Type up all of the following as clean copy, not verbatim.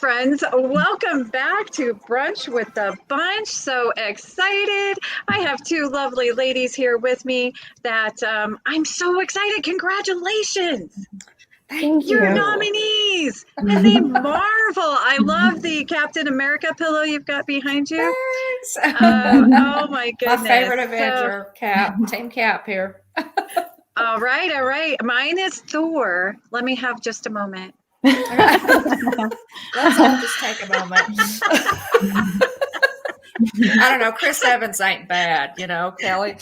friends. Welcome back to Brunch with the Bunch. So excited. I have two lovely ladies here with me that I'm so excited. Congratulations. Thank you. You're nominees. And they marvel. I love the Captain America pillow you've got behind you. Thanks. Oh my goodness. My favorite Avenger, Cap, Team Cap here. All right. Mine is Thor. Let me have just a moment. Let's all just take a moment. I don't know. Chris Evans ain't bad, Kelly.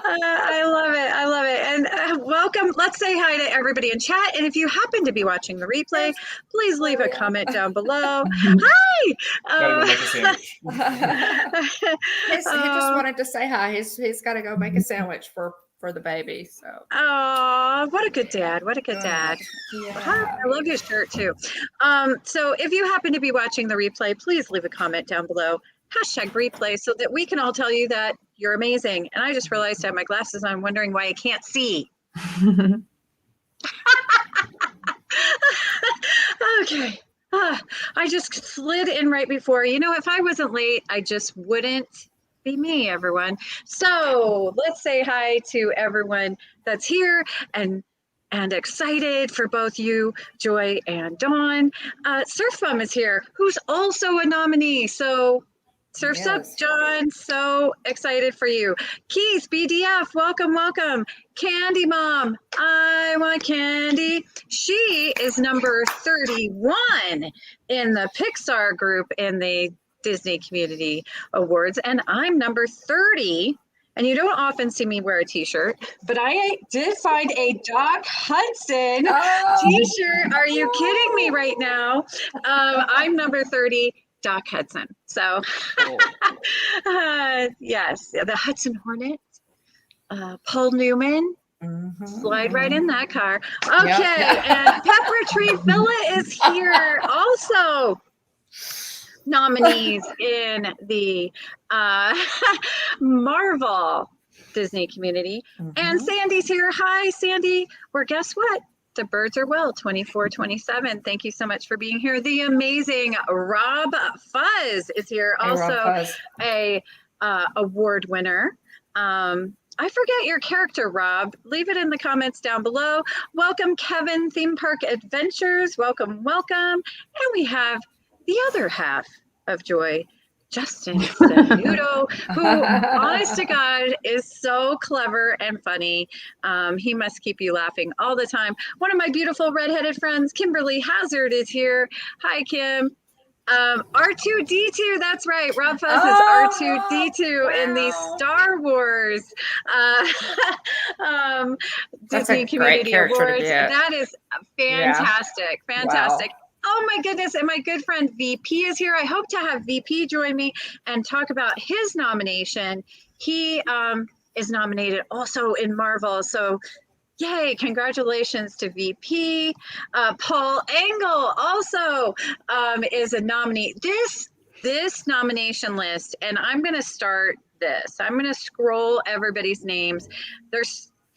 I love it. And welcome. Let's say hi to everybody in chat. And if you happen to be watching the replay, please leave a comment down below. Hi. Gotta go make a sandwich. He just wanted to say hi. He's got to go make a sandwich for the baby. So. Oh, what a good dad. What a good dad. Yeah. Hi, I love his shirt too. So if you happen to be watching the replay, please leave a comment down below. #replay so that we can all tell you that you're amazing. And I just realized I have my glasses on, wondering why I can't see. Okay. I just slid in right before. If I wasn't late, I just wouldn't be me, everyone. So let's say hi to everyone that's here and excited for both you, Joy and Dawn. Surf Bum is here, who's also a nominee. So surf's up, John. So excited for you. Keith, BDF, welcome. Candy Mom, I want candy. She is number 31 in the Pixar group in the Disney Community Awards, and I'm number 30. And you don't often see me wear a t-shirt, but I did find a Doc Hudson t-shirt. Are you kidding me right now? I'm number 30. Doc Hudson. So, yes, the Hudson Hornet, Paul Newman, slide right in that car. Okay, and Pepper Tree Villa is here also. Nominees in the Marvel Disney community. And Sandy's here. Hi, Sandy. Well, guess what? The birds are well, 24/27. Thank you so much for being here. The amazing RobFuz is here, also a award winner. I forget your character, Rob. Leave it in the comments down below. Welcome, Kevin, Theme Park Adventures. Welcome. And we have the other half of Joy, Justin Sanudo, who, honest to God, is so clever and funny. He must keep you laughing all the time. One of my beautiful redheaded friends, Kimberly Hazard, is here. Hi, Kim. R2-D2, that's right. RobFuz is R2-D2 in the Star Wars Disney Community Awards. That is fantastic. Fantastic. Wow. Oh my goodness, and my good friend VP is here. I hope to have VP join me and talk about his nomination. He is nominated also in Marvel, so yay, congratulations to VP. Paul Engel also is a nominee. This nomination list, and I'm gonna start this. I'm gonna scroll everybody's names.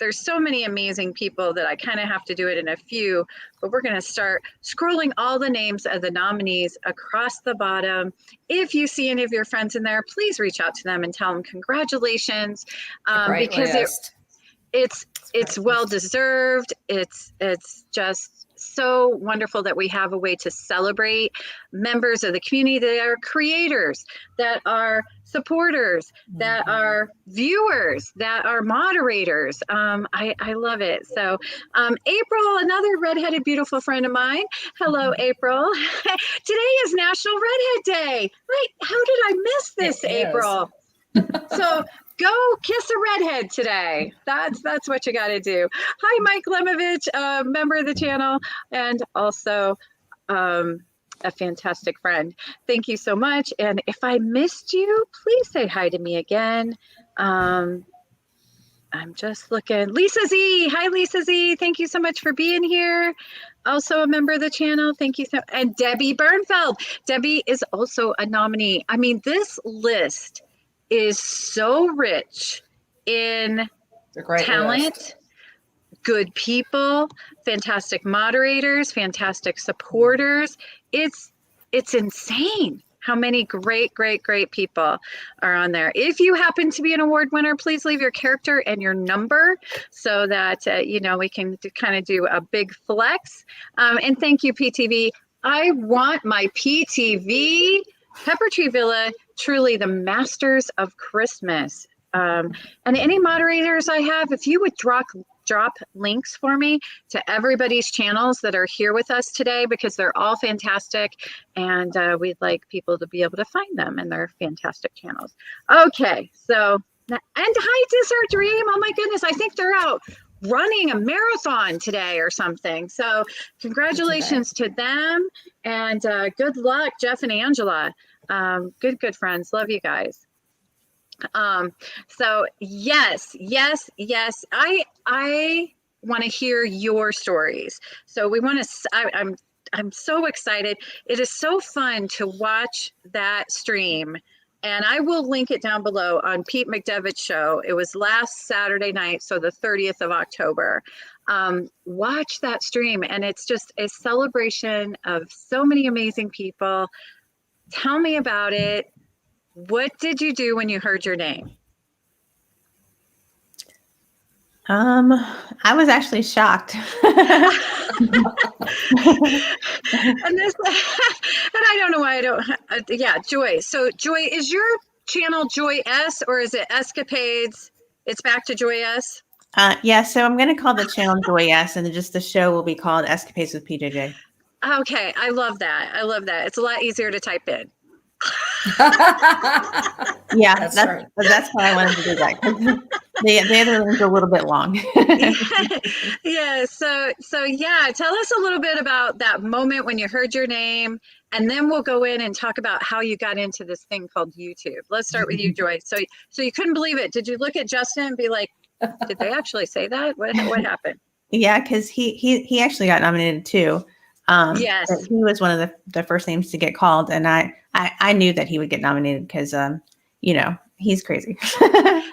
There's so many amazing people that I kind of have to do it in a few, but we're going to start scrolling all the names of the nominees across the bottom. If you see any of your friends in there, please reach out to them and tell them congratulations, because it's well deserved. It's just so wonderful that we have a way to celebrate members of the community that are creators, that are supporters, that are viewers, that are moderators. I love it. So April, another redheaded beautiful friend of mine. Hello, April. Today is National Redhead Day. Right? How did I miss this, April? So go kiss a redhead today. That's what you got to do. Hi, Mike Lemovich, member of the channel, and also a fantastic friend. Thank you so much. And if I missed you, please say hi to me again. I'm just looking. Lisa Z. Hi, Lisa Z. Thank you so much for being here. Also a member of the channel. Thank you so much. And Debbie Bernfeld. Debbie is also a nominee. I mean, this list is so rich in talent, good people, fantastic moderators, fantastic supporters. It's insane how many great people are on there. If you happen to be an award winner, please leave your character and your number so that, we can kind of do a big flex. And thank you, PTV. I want my PTV, Pepper Tree Villa, truly the masters of Christmas. And any moderators I have, if you would drop links for me to everybody's channels that are here with us today, because they're all fantastic, and we'd like people to be able to find them, and they're fantastic channels. Okay, so, and hi Dessert Dream. Oh my goodness, I think they're out running a marathon today or something. So congratulations to them, and good luck, Jeff and Angela. Good friends. Love you guys. So yes, I want to hear your stories. So we want to, I'm so excited. It is so fun to watch that stream, and I will link it down below on Pete McDevitt's show. It was last Saturday night, so the 30th of October. Watch that stream, and it's just a celebration of so many amazing people. Tell me about it. What did you do when you heard your name? I was actually shocked. and I don't know why I don't. Yeah, Joy. So Joy, is your channel Joy S, or is it Escapades? It's back to Joy S. Yeah. So I'm going to call the channel Joy S, and just the show will be called Escapades with PJJ. Okay, I love that. It's a lot easier to type in. Yeah, that's why I wanted to do that. The other one's a little bit long. Yeah. So yeah, tell us a little bit about that moment when you heard your name, and then we'll go in and talk about how you got into this thing called YouTube. Let's start with you, Joy. So you couldn't believe it. Did you look at Justin and be like, did they actually say that? What happened? Yeah, because he actually got nominated too. Yes, he was one of the first names to get called, and I knew that he would get nominated because he's crazy.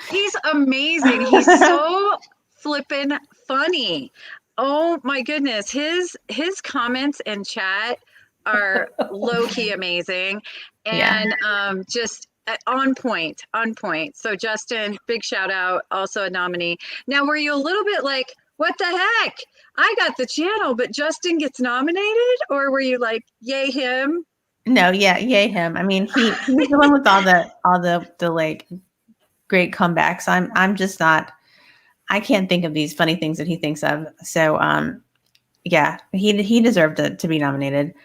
He's amazing. He's so flippin' funny. Oh my goodness, his comments in chat are low key amazing, and just on point. So Justin, big shout out, also a nominee. Now, were you a little bit like, what the heck? I got the channel, but Justin gets nominated? Or were you like, yay him? No, yeah, yay him. I mean, he's the one with all the like great comebacks. I'm just not. I can't think of these funny things that he thinks of. So yeah, he deserved to be nominated.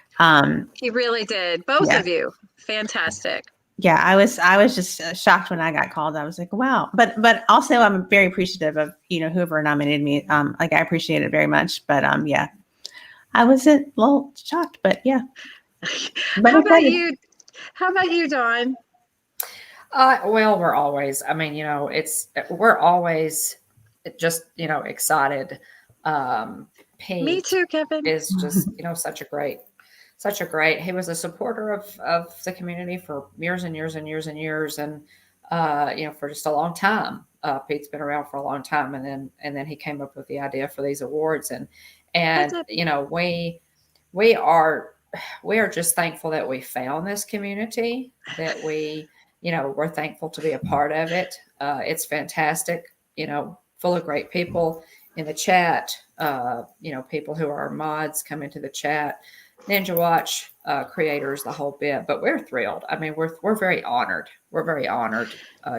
He really did. Both of you, fantastic. Yeah, I was just shocked when I got called. I was like, wow. But also I'm very appreciative of, whoever nominated me. Like I appreciate it very much. But yeah, I was a little shocked, but yeah. But How about you, Dawn? Well, we're always, we're always just, excited. Pete Me too, Kevin. is just, such a great, he was a supporter of the community for years and years and years and years. And, for just a long time. Pete's been around for a long time. And then he came up with the idea for these awards. And we are just thankful that we found this community, that we're thankful to be a part of it. It's fantastic, full of great people in the chat, people who are mods come into the chat, Ninja Watch creators, the whole bit. But we're thrilled. I mean, we're very honored. We're very honored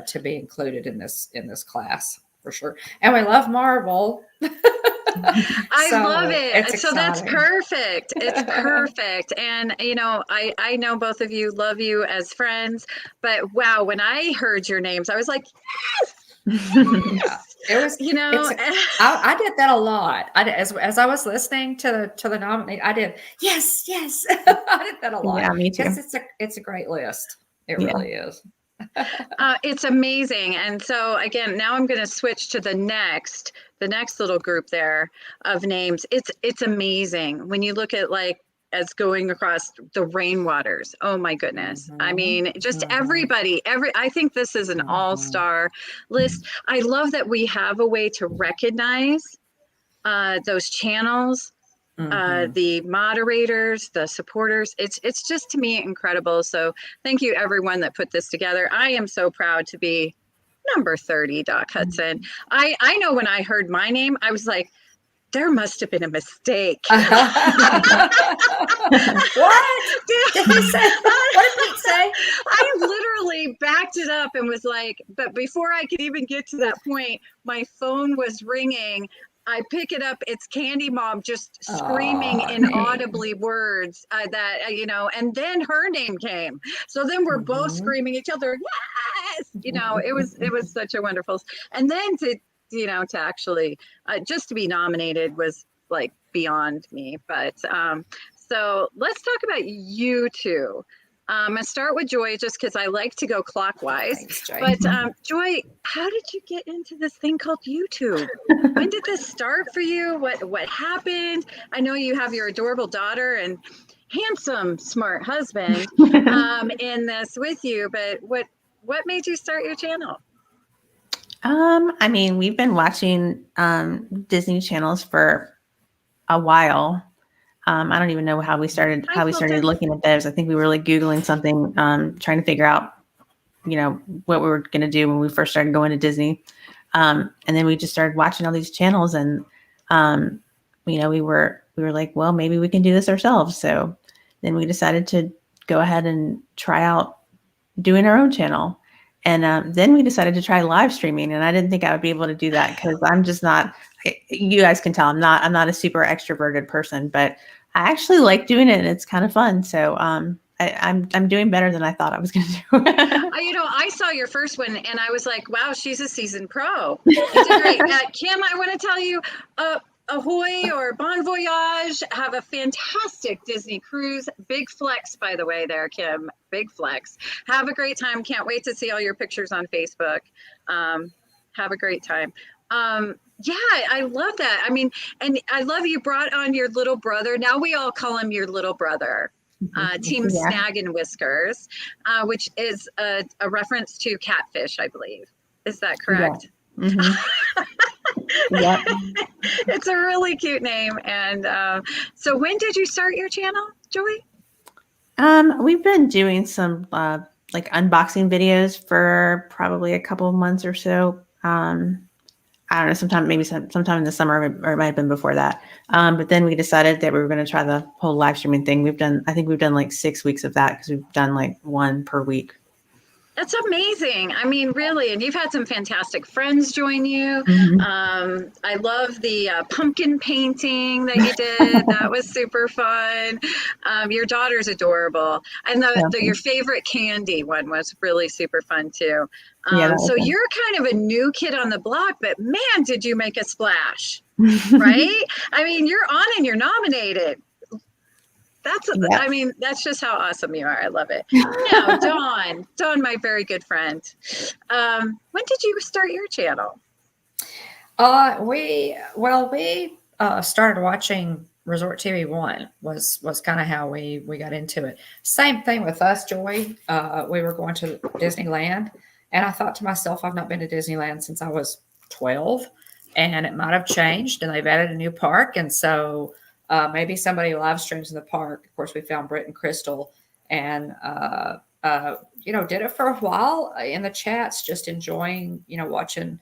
to be included in this class for sure. And we love Marvel. I love it. So that's perfect. It's perfect. And, I know both of you, love you as friends, but wow, when I heard your names, I was like, yes! Yeah, it was, I did that a lot. As I was listening to the nominee, I did, yes. I did that a lot. Yeah, me too. It's a great list. It really is. It's amazing. And so again, now I'm going to switch to the next little group there of names. It's amazing when you look at as going across the rainwaters. Oh my goodness. I mean, just everybody, I think this is an all-star list. I love that we have a way to recognize those channels, the moderators, the supporters. It's just, to me, incredible. So thank you, everyone that put this together. I am so proud to be number 30, Doc Hudson. I know when I heard my name, I was like, there must have been a mistake. What did he say? What did Pete say? I literally backed it up and was like, but before I could even get to that point, my phone was ringing. I pick it up. It's Candy Mom just screaming inaudibly words that, and then her name came. So then we're both screaming each other. Yes. It was such a wonderful, and then to actually just to be nominated was like beyond me. But so let's talk about you two. I'm going to start with Joy just because I like to go clockwise. Thanks, Joy. But Joy, how did you get into this thing called YouTube? When did this start for you? What happened? I know you have your adorable daughter and handsome, smart husband in this with you, but what made you start your channel? I mean, we've been watching Disney channels for a while. I don't even know how we started looking at those. I think we were like Googling something, trying to figure out, what we were going to do when we first started going to Disney. And then we just started watching all these channels and, we were like, well, maybe we can do this ourselves. So then we decided to go ahead and try out doing our own channel. And then we decided to try live streaming, and I didn't think I would be able to do that because I'm just not. You guys can tell I'm not a super extroverted person, but I actually like doing it, and it's kind of fun. So I'm doing better than I thought I was going to do. I saw your first one, and I was like, wow, she's a seasoned pro. You did great. Kim, I want to tell you, ahoy or bon voyage. Have a fantastic Disney cruise. Big flex, by the way, there, Kim. Big flex. Have a great time. Can't wait to see all your pictures on Facebook. Have a great time. Yeah, I love that. I mean, and I love you brought on your little brother. Now we all call him your little brother. Team Snag and Whiskers, which is a reference to catfish, I believe. Is that correct? Yeah. Yep. It's a really cute name. And so when did you start your channel, Joy? We've been doing some like unboxing videos for probably a couple of months or so. I don't know, sometime in the summer, or it might have been before that. But then we decided that we were going to try the whole live streaming thing. I think we've done like 6 weeks of that because we've done like one per week. That's amazing. I mean, really, and you've had some fantastic friends join you. I love the pumpkin painting that you did. That was super fun. Your daughter's adorable. And your favorite candy one was really super fun too. So you're kind of a new kid on the block, but man, did you make a splash, right? I mean, you're on and you're nominated. I mean, that's just how awesome you are. I love it. Now, Dawn, my very good friend. When did you start your channel? We started watching Resort TV 1 was kind of how we got into it. Same thing with us, Joy. We were going to Disneyland, and I thought to myself, I've not been to Disneyland since I was 12, and it might have changed, and they've added a new park, and so maybe somebody live streams in the park. Of course, we found Britt and Crystal, and did it for a while in the chats, just enjoying, watching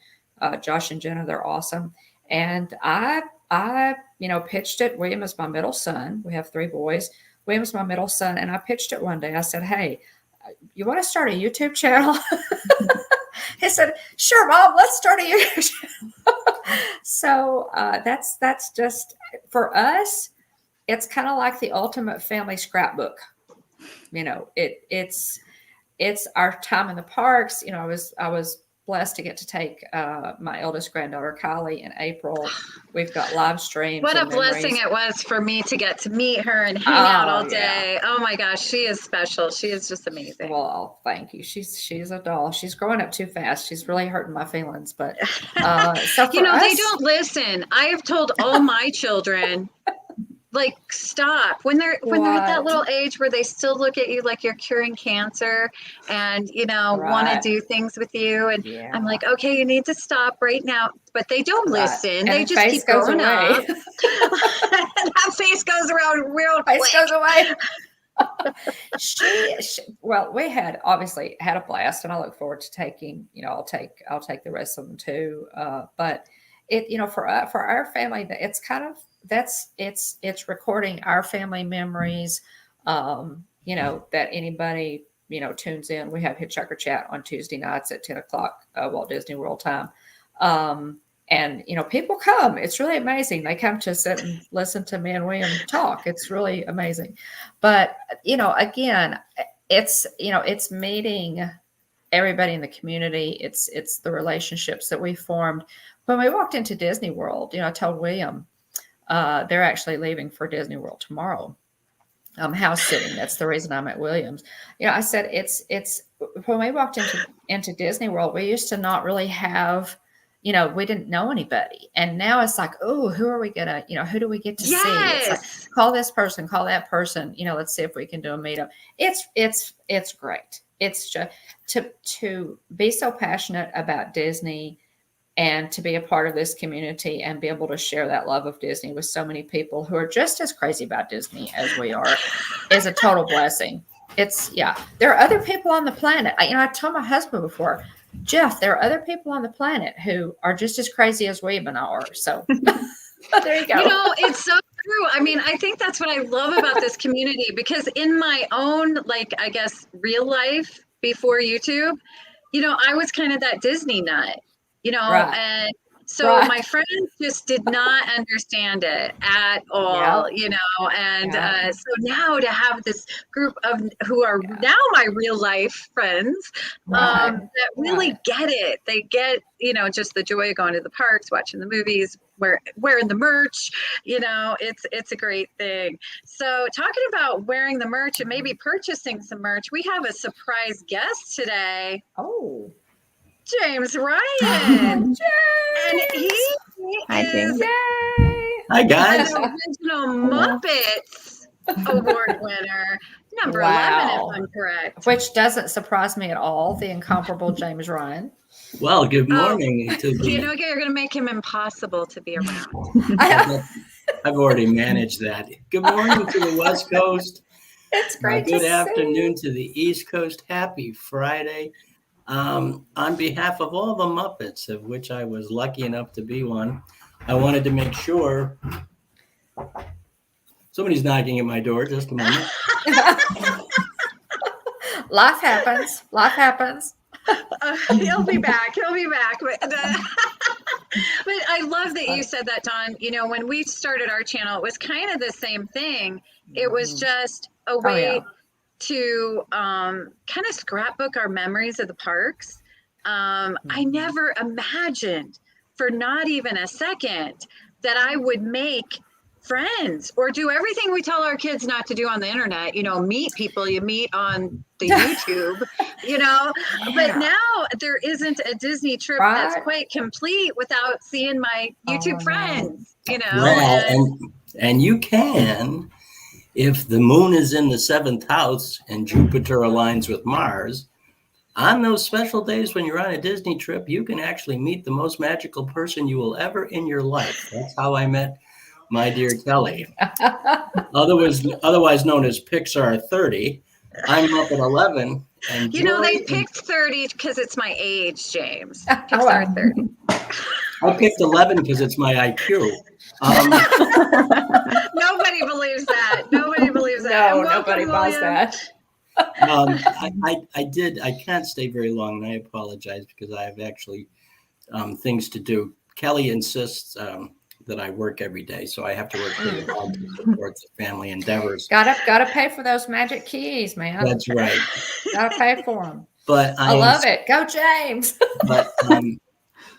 Josh and Jenna. They're awesome. And I pitched it. William is my middle son. We have 3 boys. William's my middle son. And I pitched it one day. I said, hey, you want to start a YouTube channel? He said, sure, Mom, let's start a YouTube channel. So that's just, for us, it's kind of like the ultimate family scrapbook. It's our time in the parks. I was blessed to get to take my eldest granddaughter, Kylie, in April. We've got live streams. What a blessing it was for me to get to meet her and hang out all day. Yeah. Oh my gosh, she is special. She is just amazing. Well, thank you. She's a doll. She's growing up too fast. She's really hurting my feelings. But so they don't listen. I have told all my children, like stop when they're at that little age where they still look at you like you're curing cancer and want to do things with you, and I'm like, okay, you need to stop right now, but they don't listen, and they just keep going up. That face goes around real quick. Face goes away. Well, we had obviously had a blast, and I look forward to taking, I'll take the rest of them too, but it, for our family, it's kind of, it's recording our family memories, that anybody, tunes in. We have Hitchhiker Chat on Tuesday nights at 10 o'clock, Walt Disney World time. And, people come, it's really amazing. They come to sit and listen to me and William talk. It's really amazing. But, again, it's meeting everybody in the community. It's the relationships that we formed. When we walked into Disney World, I told William, they're actually leaving for Disney World tomorrow. House sitting. That's the reason I'm at Williams. I said, it's when we walked into Disney World, we used to not really have, we didn't know anybody. And now it's like, oh, who are we gonna, who do we get to see? It's like, call this person, call that person, let's see if we can do a meetup. It's great. It's just to be so passionate about Disney and to be a part of this community and be able to share that love of Disney with so many people who are just as crazy about Disney as we are is a total blessing. There are other people on the planet. I told my husband before, Jeff, there are other people on the planet who are just as crazy as we even are. So there you go. It's so true. I mean, I think that's what I love about this community, because in my own, I guess, real life before YouTube, I was kind of that Disney nut, and so my friends just did not understand it at all, and so now to have this group of who are now my real life friends that really get it. They get, just the joy of going to the parks, watching the movies, wearing the merch, it's a great thing. So talking about wearing the merch and maybe purchasing some merch, we have a surprise guest today. Oh, James Ryan. James. And he is Hi, guys. an original Muppets award winner, number 11, if I'm correct. Which doesn't surprise me at all, the incomparable James Ryan. Well, good morning. You're going to make him impossible to be around. I've already managed that. Good morning to the West Coast. It's great Good afternoon to the East Coast. Happy Friday. On behalf of all the Muppets, of which I was lucky enough to be one, I wanted to make sure. Somebody's knocking at my door. Just a moment. Life happens. He'll be back. But I love that you said that, Dawn. When we started our channel, it was kind of the same thing. It was just a way to kind of scrapbook our memories of the parks. I never imagined for not even a second that I would make friends or do everything we tell our kids not to do on the internet, meet people you meet on the YouTube, but now there isn't a Disney trip that's quite complete without seeing my YouTube friends, Well, and you can, if the moon is in the 7th house and Jupiter aligns with Mars, on those special days when you're on a Disney trip, you can actually meet the most magical person you will ever in your life. That's how I met my dear Kelly, otherwise known as Pixar 30. I'm up at 11. And they picked 30 because it's my age, James. Pixar 30. I picked 11 because it's my IQ. Nobody believes that. Nobody believes that. No, nobody buys that. I can't stay very long, and I apologize because I have actually things to do. Kelly insists that I work every day, so I have to work pretty hard to support the family endeavors. Gotta pay for those magic keys, man. That's right. Gotta pay for them. But I love it. Go, James. But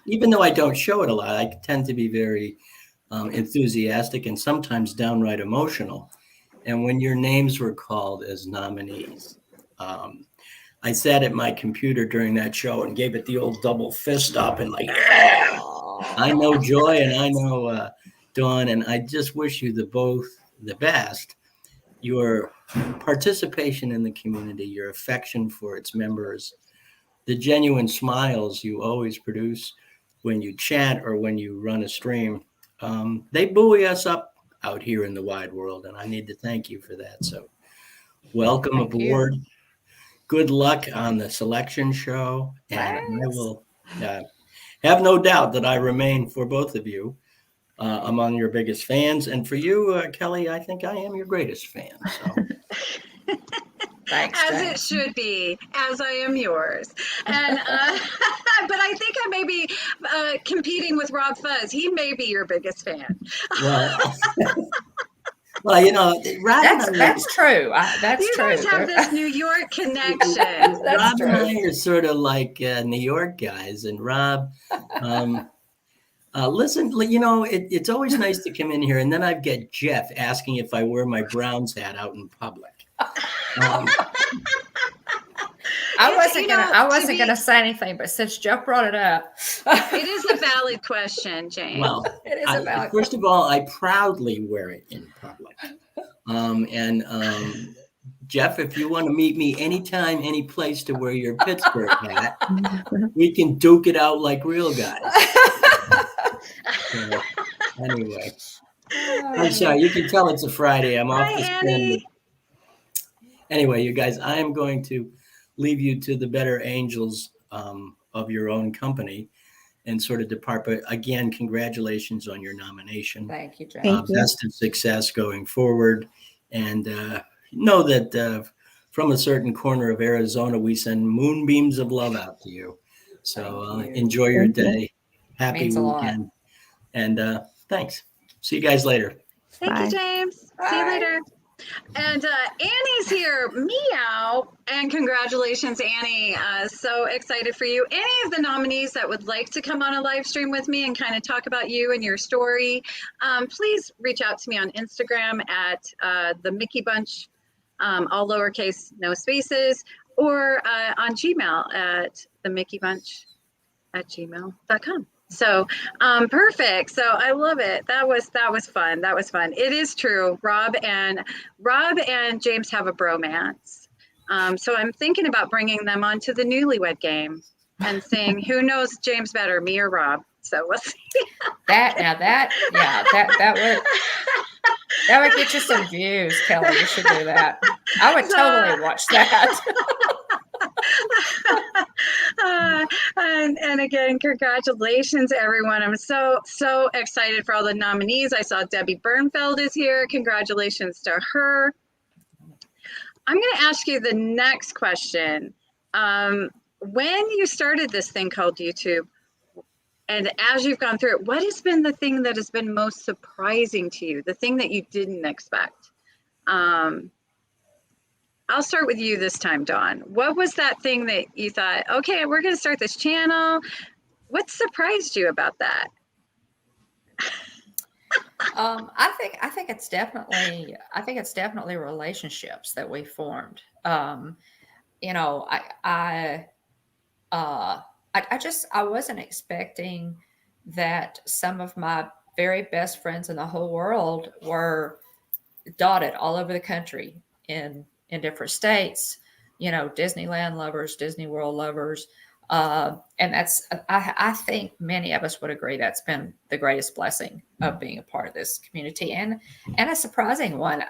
even though I don't show it a lot, I tend to be very enthusiastic and sometimes downright emotional. And when your names were called as nominees, I sat at my computer during that show and gave it the old double fist up and I know Joy and I know Dawn, and I just wish you the both the best, your participation in the community, your affection for its members, the genuine smiles you always produce when you chat or when you run a stream, they buoy us up out here in the wide world. And I need to thank you for that. So welcome aboard. Good luck on the selection show. And I will have no doubt that I remain for both of you among your biggest fans. And for you, Kelly, I think I am your greatest fan. So. Thanks, as it should be, as I am yours. And but I think I may be competing with RobFuz. He may be your biggest fan. Well, you know, that's true. That's you true. You guys have this New York connection. Rob and I are sort of like New York guys, and Rob. Listen, you know, it's always nice to come in here, and then I get Jeff asking if I wear my Browns hat out in public. I wasn't gonna say anything, but since Jeff brought it up, it is a valid question, James. Well, it is a valid first of all, I proudly wear it in public. Jeff, if you want to meet me anytime, any place to wear your Pittsburgh hat, we can duke it out like real guys. So, anyway, I'm sorry. You can tell it's a Friday. I'm off the spin. Anyway, you guys, I am going to leave you to the better angels of your own company and sort of depart. But again, congratulations on your nomination. Thank you, James. Best of success going forward. And know that from a certain corner of Arizona, we send moonbeams of love out to you. So enjoy your day. Happy weekend. And thanks. See you guys later. Thank you, James. Bye. See you later. And Annie's here. Meow. And congratulations, Annie. So excited for you. Any of the nominees that would like to come on a live stream with me and kind of talk about you and your story, please reach out to me on Instagram at the Mickey Bunch, all lowercase, no spaces, or on Gmail at themickeybunch@gmail.com. So perfect. So I love it. That was fun. That was fun. It is true. Rob and James have a bromance. So I'm thinking about bringing them onto the Newlywed Game and seeing who knows James better, me or Rob. So we'll see. That would get you some views, Kelly. You should do that. I would totally watch that. And again, congratulations, everyone. I'm so excited for all the nominees. I saw Debbie Bernfeld is here. Congratulations to her. I'm going to ask you the next question. When you started this thing called YouTube, and as you've gone through it, what has been the thing that has been most surprising to you? The thing that you didn't expect? I'll start with you this time, Dawn. What was that thing that you thought, okay, we're going to start this channel? What surprised you about that? I think it's definitely relationships that we formed. You know, I wasn't expecting that some of my very best friends in the whole world were dotted all over the country in different states, you know, Disneyland lovers, Disney World lovers. And that's, I think many of us would agree that's been the greatest blessing of being a part of this community, and a surprising one.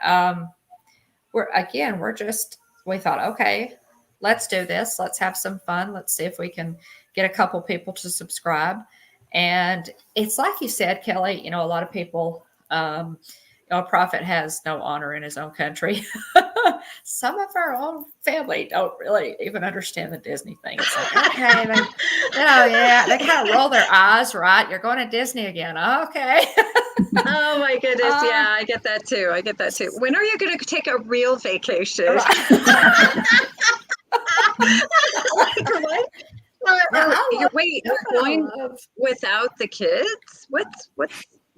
We thought, okay, let's do this. Let's have some fun. Let's see if we can get a couple people to subscribe. And it's like you said, Kelly, you know, a lot of people, a prophet has no honor in his own country. Some of our own family don't really even understand the Disney thing. It's like, okay, they kind of roll their eyes, right? You're going to Disney again. Okay. Oh my goodness. Yeah, I get that too. When are you going to take a real vacation? Right. Like, what? You're going without the kids? What?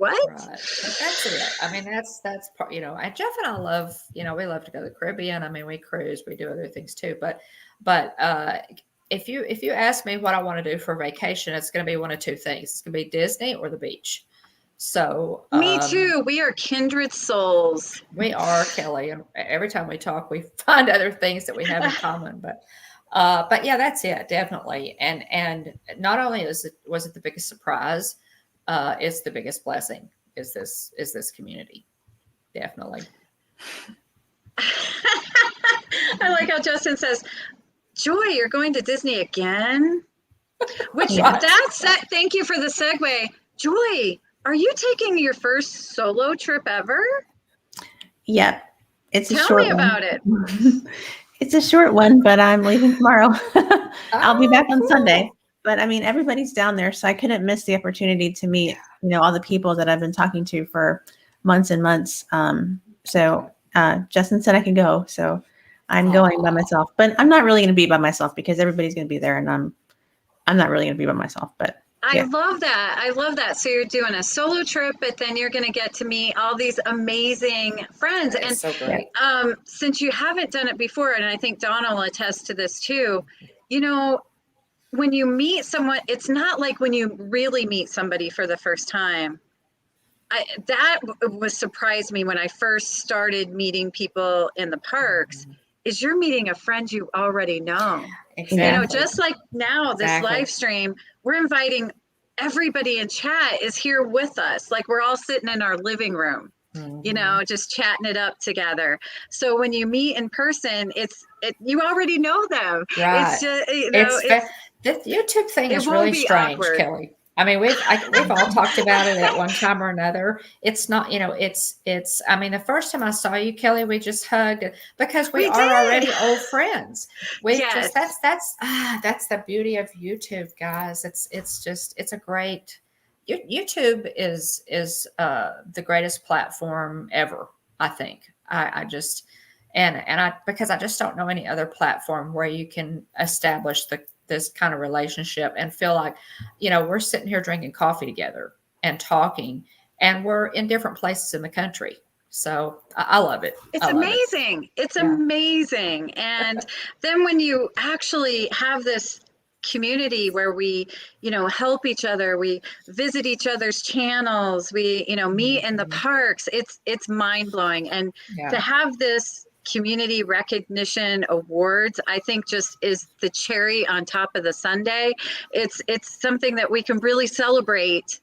Right. That's it. I mean, that's part, you know, and Jeff and I love, you know, we love to go to the Caribbean. I mean, we cruise, we do other things too. But if you ask me what I want to do for a vacation, it's going to be one of two things. It's going to be Disney or the beach. So me too. We are kindred souls. We are, Kelly, and every time we talk, we find other things that we have in common. But yeah, that's it, definitely. And not only was it the biggest surprise, it's the biggest blessing. Is this community, definitely. I like how Justin says, "Joy, you're going to Disney again?" Which thank you for the segue. Joy, are you taking your first solo trip ever? Yep. It's Tell me about it. It's a short one, but I'm leaving tomorrow. I'll be back on Sunday. But I mean, everybody's down there, so I couldn't miss the opportunity to meet, all the people that I've been talking to for months and months. So Justin said I can go, so I'm going by myself. But I'm not really going to be by myself because everybody's going to be there, and I'm not really going to be by myself. But I love that. I love that. So you're doing a solo trip, but then you're going to get to meet all these amazing friends. And so great. Since you haven't done it before, and I think Donna will attest to this too, when you meet someone, it's not like when you really meet somebody for the first time. That was surprised me when I first started meeting people in the parks, is you're meeting a friend you already know. Exactly. Just like now, this live stream, we're inviting everybody in chat is here with us. Like we're all sitting in our living room, just chatting it up together. So when you meet in person, you already know them. Right. It's just, the YouTube thing is really strange, awkward. Kelly. I mean, we've all talked about it at one time or another. It's not, it's, I mean, the first time I saw you, Kelly, we just hugged because we are already old friends. That's the beauty of YouTube, guys. It's a great, YouTube is the greatest platform ever, I think. Because I just don't know any other platform where you can establish this kind of relationship and feel like, we're sitting here drinking coffee together and talking, and we're in different places in the country. So I love it. It's amazing. It's amazing. And then when you actually have this community where we, help each other, we visit each other's channels, we, meet in the parks, it's mind blowing. And to have this community recognition awards, I think just is the cherry on top of the sundae. It's something that we can really celebrate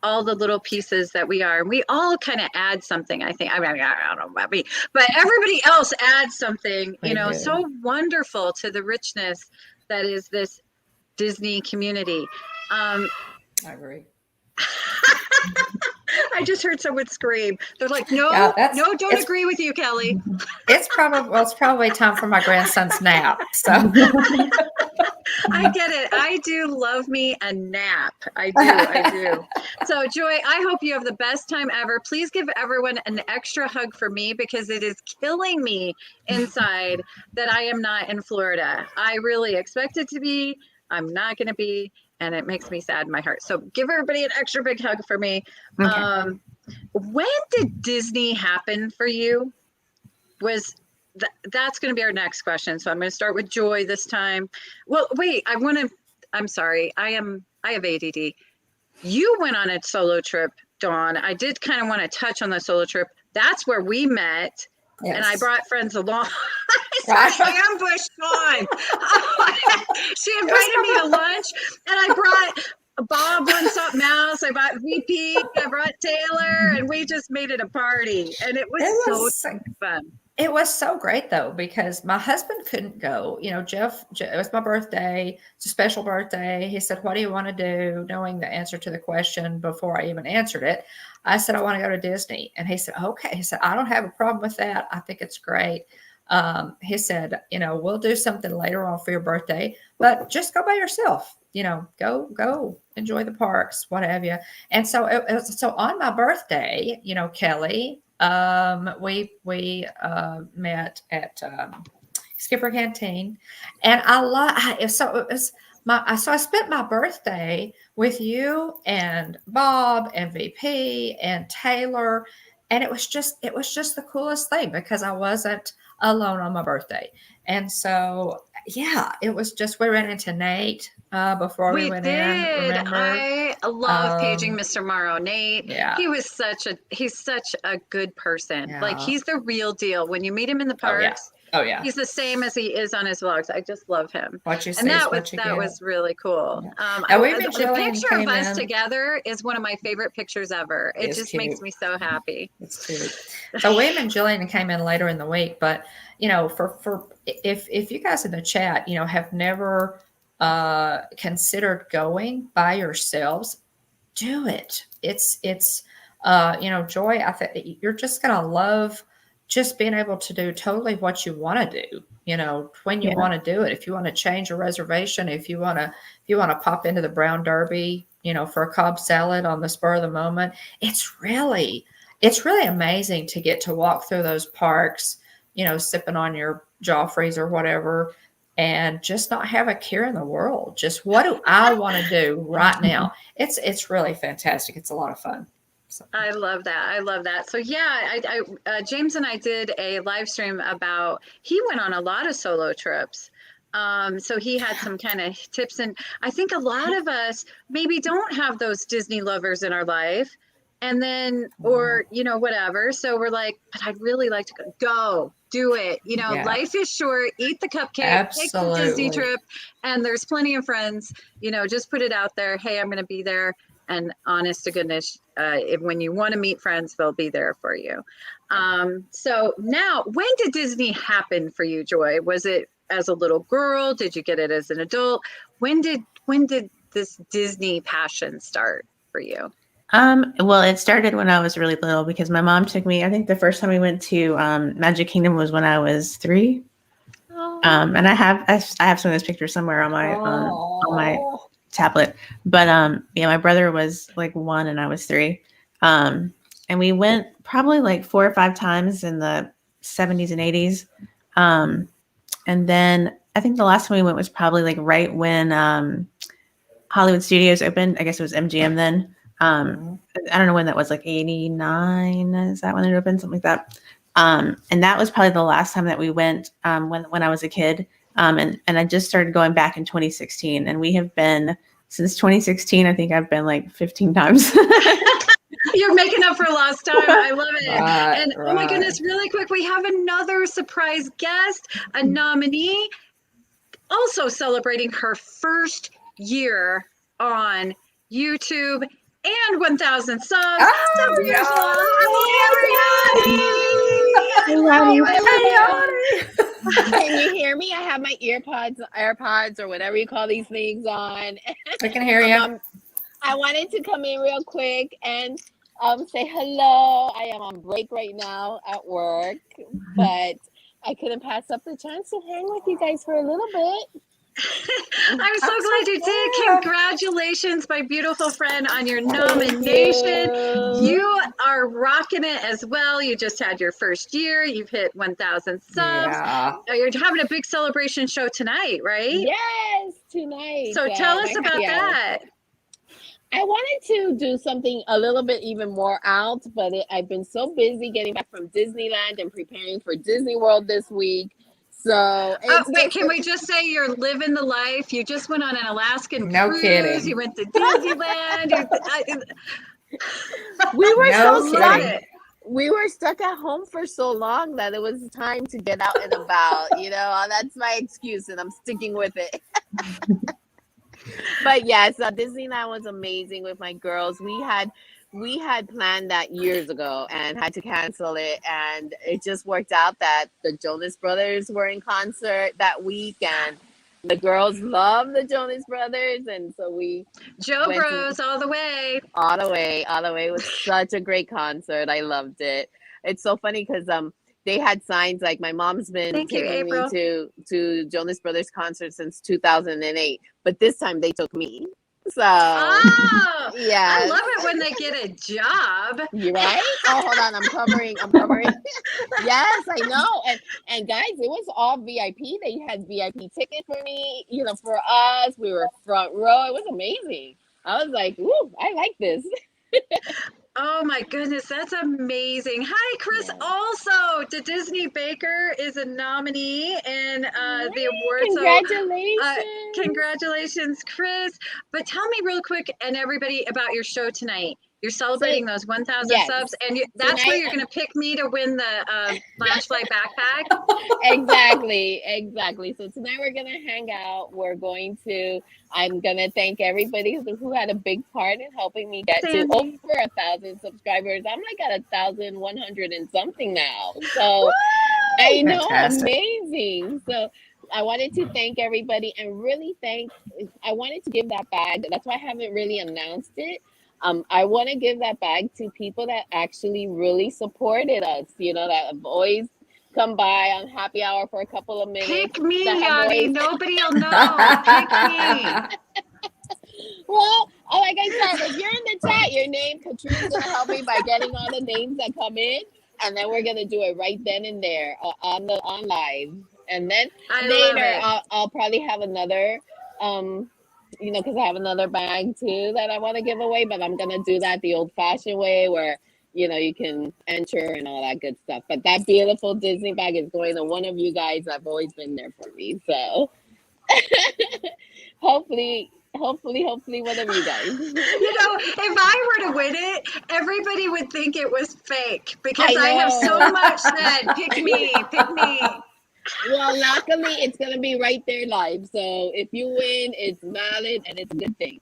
all the little pieces that we are. And we all kind of add something, I think. I don't know about me, but everybody else adds something, so wonderful to the richness that is this Disney community. I agree. I just heard someone scream. They're like, don't agree with you, Kelly. It's probably time for my grandson's nap. So I get it. I do love me a nap. I do. So Joy, I hope you have the best time ever. Please give everyone an extra hug for me because it is killing me inside that I am not in Florida. I really expected to be. I'm not going to be. And it makes me sad in my heart. So give everybody an extra big hug for me. Okay. When did Disney happen for you? That's going to be our next question. So I'm going to start with Joy this time. Well, wait, I'm sorry. I have ADD. You went on a solo trip, Dawn. I did kind of want to touch on the solo trip. That's where we met. Yes. And I brought friends along. I ambushed Dawn. She invited me to lunch, and I brought Bob won something else. I brought VP. I brought Taylor, and we just made it a party. And it was so fun. It was so great though, because my husband couldn't go. Jeff, it was my birthday. It's a special birthday. He said, "What do you want to do?" Knowing the answer to the question before I even answered it, I said, "I want to go to Disney." And he said, "Okay." He said, "I don't have a problem with that. I think it's great." He said, "We'll do something later on for your birthday, but just go by yourself. Go enjoy the parks, what have you." And so so on my birthday, Kelly, we met at Skipper Canteen, and I spent my birthday with you and Bob and VP and Taylor, and it was just the coolest thing because I wasn't alone on my birthday. And so it was just, we ran into Nate before we went in. Remember? love paging Mr. Morrow, Nate. Yeah. He's such a good person. Yeah. Like, he's the real deal. When you meet him in the parks, oh yeah, he's the same as he is on his vlogs. I just love him. What you say And is that what you that get. was really cool. Yeah. Now, The picture of us together is one of my favorite pictures ever. It just cute. makes me so happy. It's cute. So William and Jillian came in later in the week, but you know, for if you guys in the chat, you know, have never considered going by yourselves, do it. It's you know, Joy, I think you're just gonna love just being able to do totally what you want to do, you know, when you want to do it. If you want to change a reservation, if you want to pop into the Brown Derby, you know, for a Cobb salad on the spur of the moment, it's really amazing to get to walk through those parks, you know, sipping on your Joffrey's or whatever, and just not have a care in the world. Just, what do I want to do right now? It's really fantastic. It's a lot of fun. So. I love that. So yeah, James and I did a live stream about, he went on a lot of solo trips. So he had some kind of tips, and I think a lot of us maybe don't have those Disney lovers in our life, and then, or, you know, whatever. So we're like, but I'd really like to go do it. You know, life is short, eat the cupcake, take the Disney trip. And there's plenty of friends, you know, just put it out there. Hey, I'm going to be there. And honest to goodness, when you want to meet friends, they'll be there for you. So now, when did Disney happen for you, Joy? Was it as a little girl? Did you get it as an adult? When did this Disney passion start for you? Well, it started when I was really little, because my mom took me. I think the first time we went to Magic Kingdom was when I was 3. And I have some of those pictures somewhere on my tablet. But yeah, my brother was like 1 and I was 3. And we went probably like 4 or 5 times in the 70s and 80s. And then I think the last time we went was probably like right when Hollywood Studios opened. I guess it was MGM then. I don't know when that was, like 89. Is that when it opened? Something like that. And that was probably the last time that we went when I was a kid. And I just started going back in 2016, and we have been since 2016. I think I've been like 15 times. You're making up for lost time. I love it. Oh my goodness, really quick, we have another surprise guest, a nominee, also celebrating her first year on YouTube and 1,000 subs. Oh, Can you hear me? I have my AirPods, or whatever you call these things on. I can hear you. I wanted to come in real quick and say hello. I am on break right now at work, but I couldn't pass up the chance to hang with you guys for a little bit. I'm so glad you did. Congratulations, my beautiful friend, on your nomination. You are rocking it as well. You just had your first year. You've hit 1,000 subs. Yeah. You're having a big celebration show tonight, right? Yes, tonight. So tell us about that. I wanted to do something a little bit even more out, but I've been so busy getting back from Disneyland and preparing for Disney World this week. So wait, can we just say you're living the life? You just went on an Alaskan cruise. Kidding. You went to Disneyland. We were stuck at home for so long that it was time to get out and about. You know, that's my excuse, and I'm sticking with it. But yes, Disneyland was amazing with my girls. We had planned that years ago and had to cancel it, and it just worked out that the Jonas Brothers were in concert that week, and the girls love the Jonas Brothers, and so we Joe Bros all the way. It was such a great concert. I loved it. It's so funny because they had signs like, my mom's been taking me to Jonas Brothers concerts since 2008, but this time they took me. So yeah, I love it when they get a job. You right? Oh, hold on, I'm covering. Yes, I know. And guys, it was all VIP. They had VIP tickets for me, you know, for us. We were front row. It was amazing. I was like, ooh, I like this. Oh my goodness, that's amazing. Hi, Chris. Yeah. Also, DaDisneyBaker is a nominee in the award. Congratulations. Congratulations, Chris. But tell me real quick and everybody about your show tonight. You're celebrating those 1,000 subs, and that's tonight, where you're going to pick me to win the Loungefly backpack. Exactly. So tonight we're going to hang out. I'm going to thank everybody who had a big part in helping me get to over 1,000 subscribers. I'm like at 1,100 and something now. So I know, amazing. So I wanted to thank everybody and really I wanted to give that bag. That's why I haven't really announced it. I want to give that bag to people that actually really supported us, that have always come by on happy hour for a couple of minutes. Pick me, Yadi. Nobody will know. Pick me. Well, like I said, if you're in the chat, your name, Katrina's going to help me by getting all the names that come in. And then we're going to do it right then and there on live. And then later, I'll probably have another, because I have another bag too that I want to give away, but I'm going to do that the old fashioned way where, you can enter and all that good stuff. But that beautiful Disney bag is going to one of you guys. I've always been there for me. So hopefully one of you guys. If I were to win it, everybody would think it was fake because I have so much said, pick me. Well, luckily, it's going to be right there live. So if you win, it's valid and it's a good thing.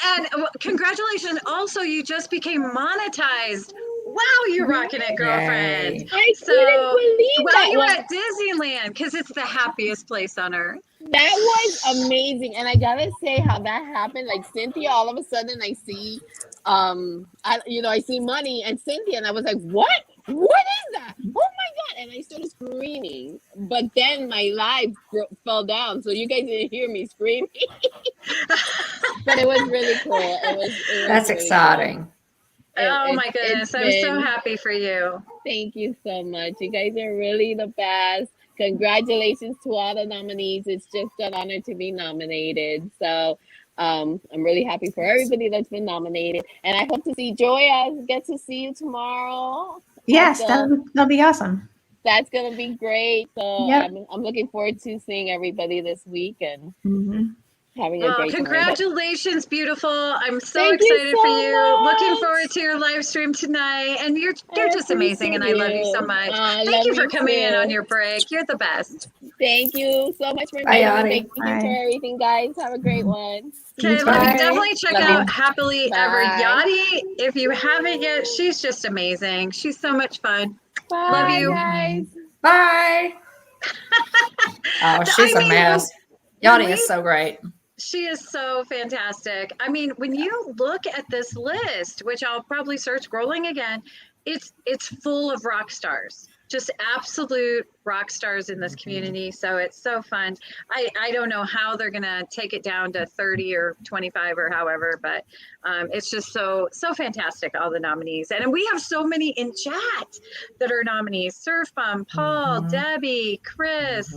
And congratulations. Also, you just became monetized. Wow, you're rocking it, girlfriend. I couldn't believe that. Well, you're at Disneyland because it's the happiest place on earth. That was amazing. And I got to say how that happened. Like Cynthia, all of a sudden I see, I see money and Cynthia, and I was like, what? What is that? Oh my God. And I started screaming. But then my live fell down. So you guys didn't hear me screaming. But it was really cool. It was That's really exciting. Cool. Oh my goodness. I'm so happy for you. Thank you so much. You guys are really the best. Congratulations to all the nominees. It's just an honor to be nominated. So I'm really happy for everybody that's been nominated. And I hope to see Joya. Get to see you tomorrow. Yes, that'll be awesome. That's going to be great. So yep. I'm looking forward to seeing everybody this week and having a great congratulations, time. Beautiful. I'm so excited for you. Much. Looking forward to your live stream tonight. And you're just amazing. And I love you so much. Thank you for coming in on your break. You're the best. Thank you so much for Thank you for everything, guys. Have a great one. Okay, definitely check out Happily Ever Yadi. If you haven't yet, she's just amazing. She's so much fun. Bye, love you. Guys. Bye. Oh, she's a mess. Yadi is so great. She is so fantastic. I mean, when you look at this list, which I'll probably start scrolling again, it's full of rock stars, just absolute rock stars in this community. So it's so fun. I don't know how they're going to take it down to 30 or 25 or however, but it's just so fantastic, all the nominees. And we have so many in chat that are nominees. Surf Bum, Paul, Debbie, Chris.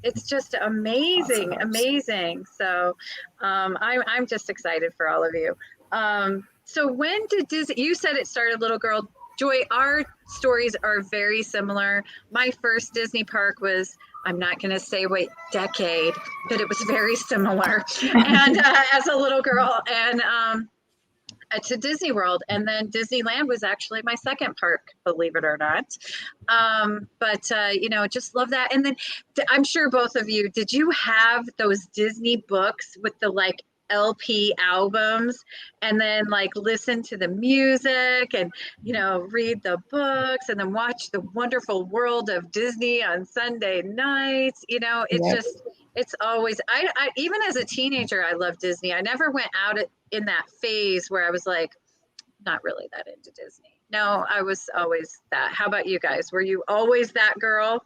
It's just amazing. So I'm just excited for all of you. So when did Disney, you said it started, little girl Joy, our stories are very similar. My first Disney park was, I'm not going to say what decade, but it was very similar. And as a little girl, and to Disney World, and then Disneyland was actually my second park, believe it or not. But just love that. And then I'm sure both of you, did you have those Disney books with the LP albums and then listen to the music and read the books and then watch the wonderful world of Disney on Sunday nights? It's always, I even as a teenager, I loved Disney. I never went out in that phase where I was not really that into Disney. No, I was always that. How about you guys? Were you always that girl?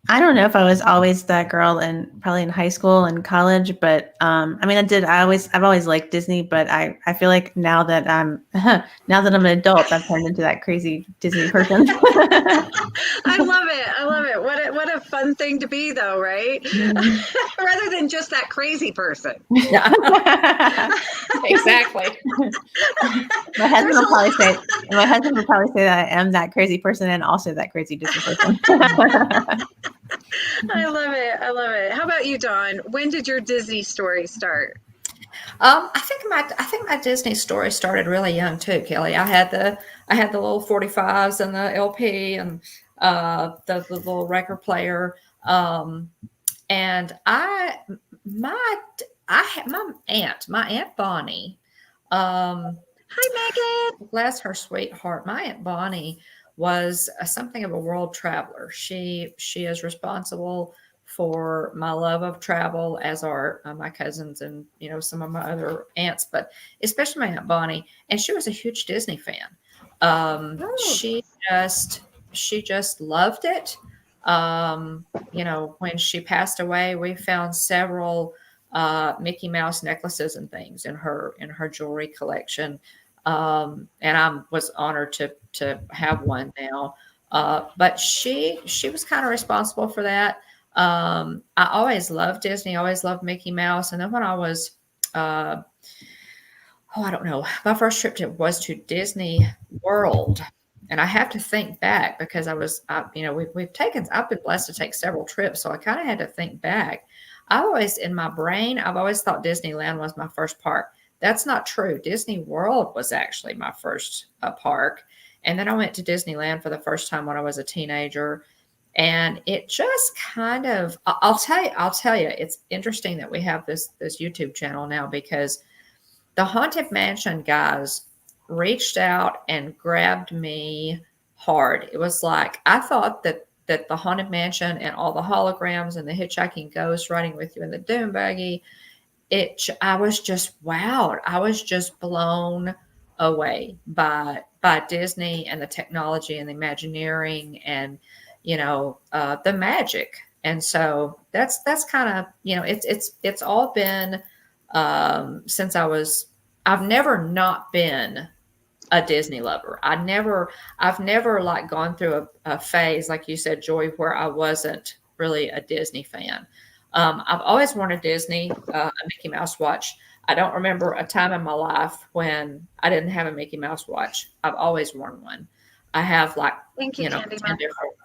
I don't know if I was always that girl, and probably in high school and college, but I've always liked Disney, but I feel like now that I'm an adult, I've turned into that crazy Disney person. I love it. What a fun thing to be, though, right? Mm-hmm. Rather than just that crazy person. Yeah. Exactly. My husband will probably say that I am that crazy person and also that crazy Disney person. I love it. I love it. How about you, Dawn? When did your Disney story start? I think my Disney story started really young too, Kelly. I had the little 45s and the LP and the little record player. And my my aunt Bonnie. Hi, Megan. Bless her sweet heart. My aunt Bonnie was something of a world traveler. She is responsible for my love of travel, as are my cousins and some of my other aunts, but especially my aunt Bonnie. And she was a huge Disney fan. She just loved it. When she passed away, we found several Mickey Mouse necklaces and things in her jewelry collection. And I was honored to have one now. But she was kind of responsible for that. I always loved Disney, always loved Mickey Mouse. And then when I was, I don't know, my first trip was to Disney World. And I have to think back because I've been blessed to take several trips. So I kind of had to think back. In my brain, I've always thought Disneyland was my first park. That's not true. Disney World was actually my first park. And then I went to Disneyland for the first time when I was a teenager. And it just kind of, I'll tell you, it's interesting that we have this YouTube channel now because the Haunted Mansion guys reached out and grabbed me hard. It was like, I thought that the Haunted Mansion and all the holograms and the hitchhiking ghost riding with you in the Doom buggy, I was just wowed. I was just blown away by Disney and the technology and the Imagineering and the magic. And so that's kind of it's all been since I've never not been a Disney lover. I've never like gone through a phase, like you said, Joy, where I wasn't really a Disney fan. I've always worn a Disney, a Mickey Mouse watch. I don't remember a time in my life when I didn't have a Mickey Mouse watch. I've always worn one. I have 10 different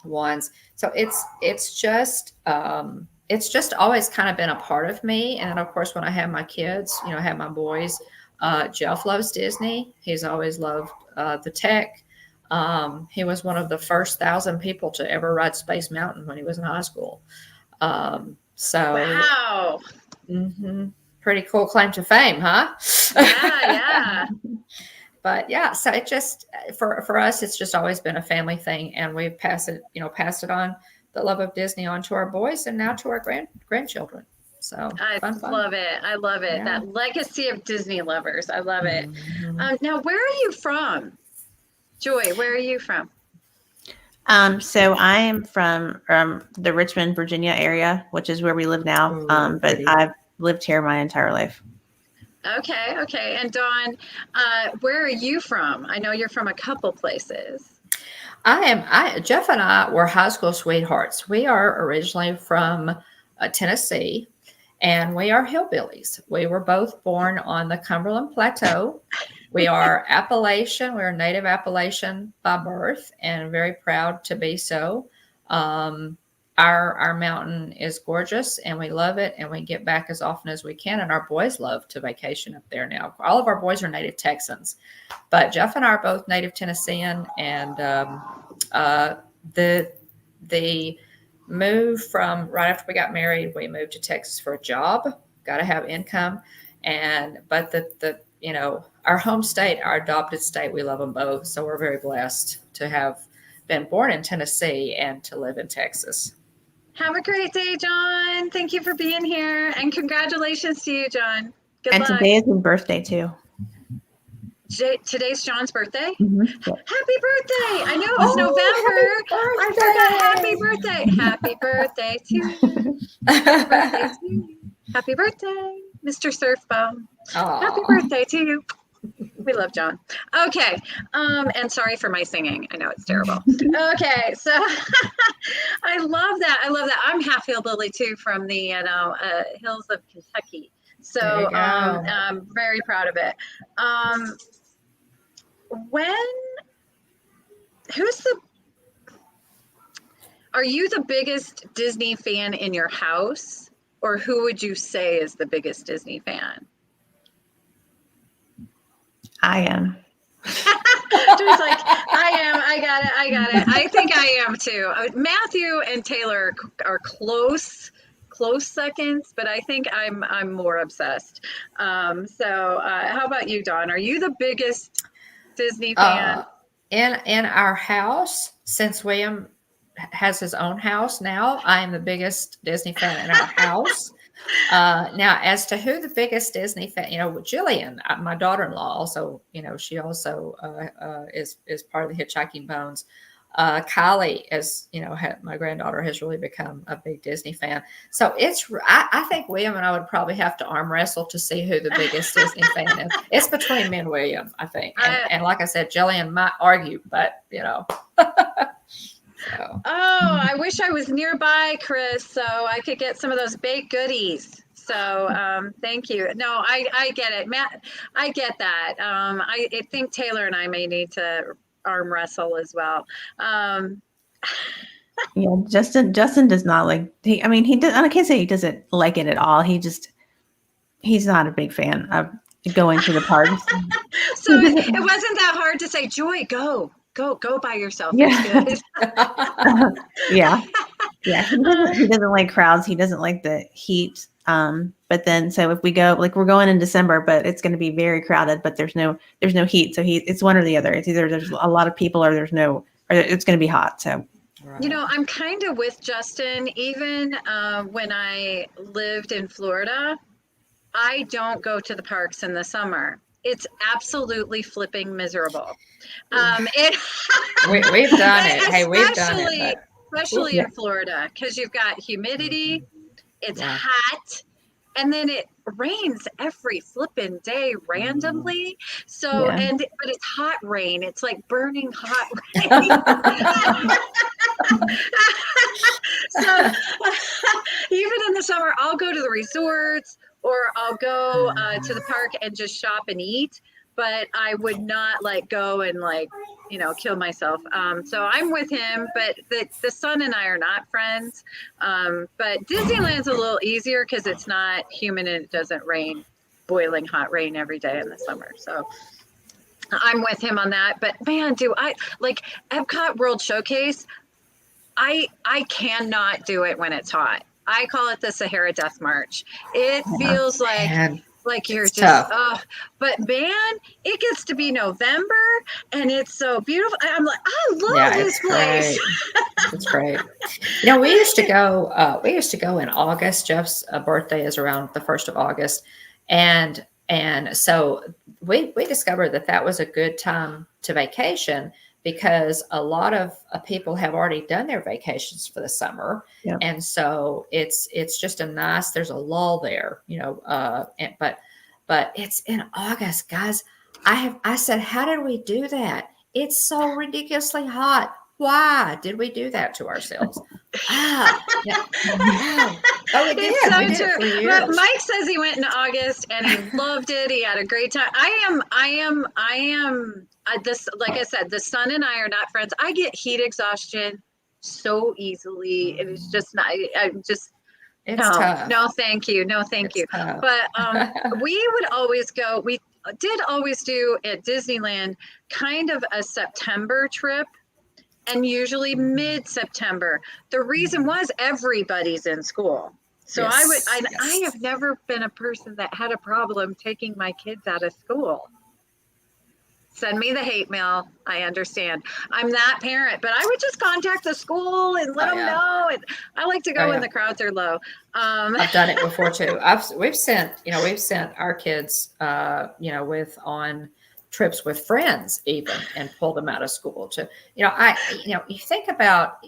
ones. So it's just always kind of been a part of me. And then of course, when I have my kids, I have my boys, Jeff loves Disney. He's always loved the tech. He was one of the first 1,000 people to ever ride Space Mountain when he was in high school. Wow. Pretty cool claim to fame, huh? Yeah. But yeah, so it just for us, it's just always been a family thing, and we've passed it on, the love of Disney on to our boys and now to our grandchildren. So I love it. I love it. Yeah. That legacy of Disney lovers. I love it. Now, where are you from? Joy, where are you from? So I am from the Richmond, Virginia area, which is where we live now. But I've lived here my entire life. Okay. And Dawn, where are you from? I know you're from a couple places. Jeff and I were high school sweethearts. We are originally from Tennessee, and we are hillbillies. We were both born on the Cumberland Plateau. We are Appalachian. We're native Appalachian by birth and very proud to be so. Our mountain is gorgeous and we love it, and we get back as often as we can. And our boys love to vacation up there now. All of our boys are native Texans, but Jeff and I are both native Tennessean. And the move from right after we got married, we moved to Texas for a job. Got to have income, but our home state, our adopted state, we love them both. So we're very blessed to have been born in Tennessee and to live in Texas. Have a great day, John. Thank you for being here. And congratulations to you, John. Good luck. Today is his birthday, too. Today's John's birthday? Mm-hmm. Happy birthday. I know it's November. I forgot. Happy birthday. Happy birthday to you. Happy birthday to you. Happy birthday, Mr. Surfball. Happy birthday to you. We love John. Okay. And sorry for my singing. I know it's terrible. Okay. So I love that. I'm half hillbilly too, from the hills of Kentucky. So I'm very proud of it. Are you the biggest Disney fan in your house, or who would you say is the biggest Disney fan? I am. Joy's like, I am. I got it. I think I am too. Matthew and Taylor are close seconds, but I think I'm more obsessed. So how about you, Dawn? Are you the biggest Disney fan? In our house, since William has his own house now, I am the biggest Disney fan in our house. Now, as to who the biggest Disney fan, Jillian, my daughter-in-law, also, she also is part of the Hitchhiking Bones. Kylie, as my granddaughter, has really become a big Disney fan. So I think William and I would probably have to arm wrestle to see who the biggest Disney fan is. It's between me and William, I think. And like I said, Jillian might argue, but So. Oh, I wish I was nearby, Chris, so I could get some of those baked goodies. So thank you. No, I get it, Matt. I get that. I think Taylor and I may need to arm wrestle as well. Yeah, Justin does not like. He does. I can't say he doesn't like it at all. He's not a big fan of going to the parks. So it wasn't that hard to say, Joy, go by yourself. Yeah. Yeah. Yeah. He doesn't like crowds. He doesn't like the heat. But then, so if we go, like we're going in December, but it's going to be very crowded, but there's no heat. So it's one or the other. It's either there's a lot of people or it's going to be hot. So, I'm kind of with Justin. Even when I lived in Florida, I don't go to the parks in the summer. It's absolutely flipping miserable. We've done it. Hey, we've done it. Especially in Florida, because you've got humidity, it's hot, and then it rains every flipping day randomly. So, but it's hot rain. It's like burning hot rain. So even in the summer, I'll go to the resorts or I'll go to the park and just shop and eat. But I would not go and kill myself. So I'm with him, but the son and I are not friends. But Disneyland's a little easier because it's not humid and it doesn't rain, boiling hot rain every day in the summer. So I'm with him on that. But man, do I Epcot World Showcase? I cannot do it when it's hot. I call it the Sahara Death March. It feels like you're just but man, it gets to be November and it's so beautiful. I'm like, I love this place. It's great. We used to go in August. Jeff's birthday is around the 1st of August, and so we discovered that was a good time to vacation because a lot of people have already done their vacations for the summer. Yep. And so it's just there's a lull there, but it's in August, guys. I said, how did we do that? It's so ridiculously hot. Why did we do that to ourselves? Oh, we did. It's so true. But Mike says he went in August and he loved it. He had a great time. This, like I said, the son and I are not friends. I get heat exhaustion so easily. It is just not. No, thank you. Tough. But we would always go. We did always do at Disneyland kind of a September trip. And usually mid-September. The reason was everybody's in school. So I have never been a person that had a problem taking my kids out of school. Send me the hate mail. I understand. I'm that parent, but I would just contact the school and let them know. And I like to go when the crowds are low. I've done it before too. We've sent our kids, on trips with friends even and pulled them out of school to, you think about,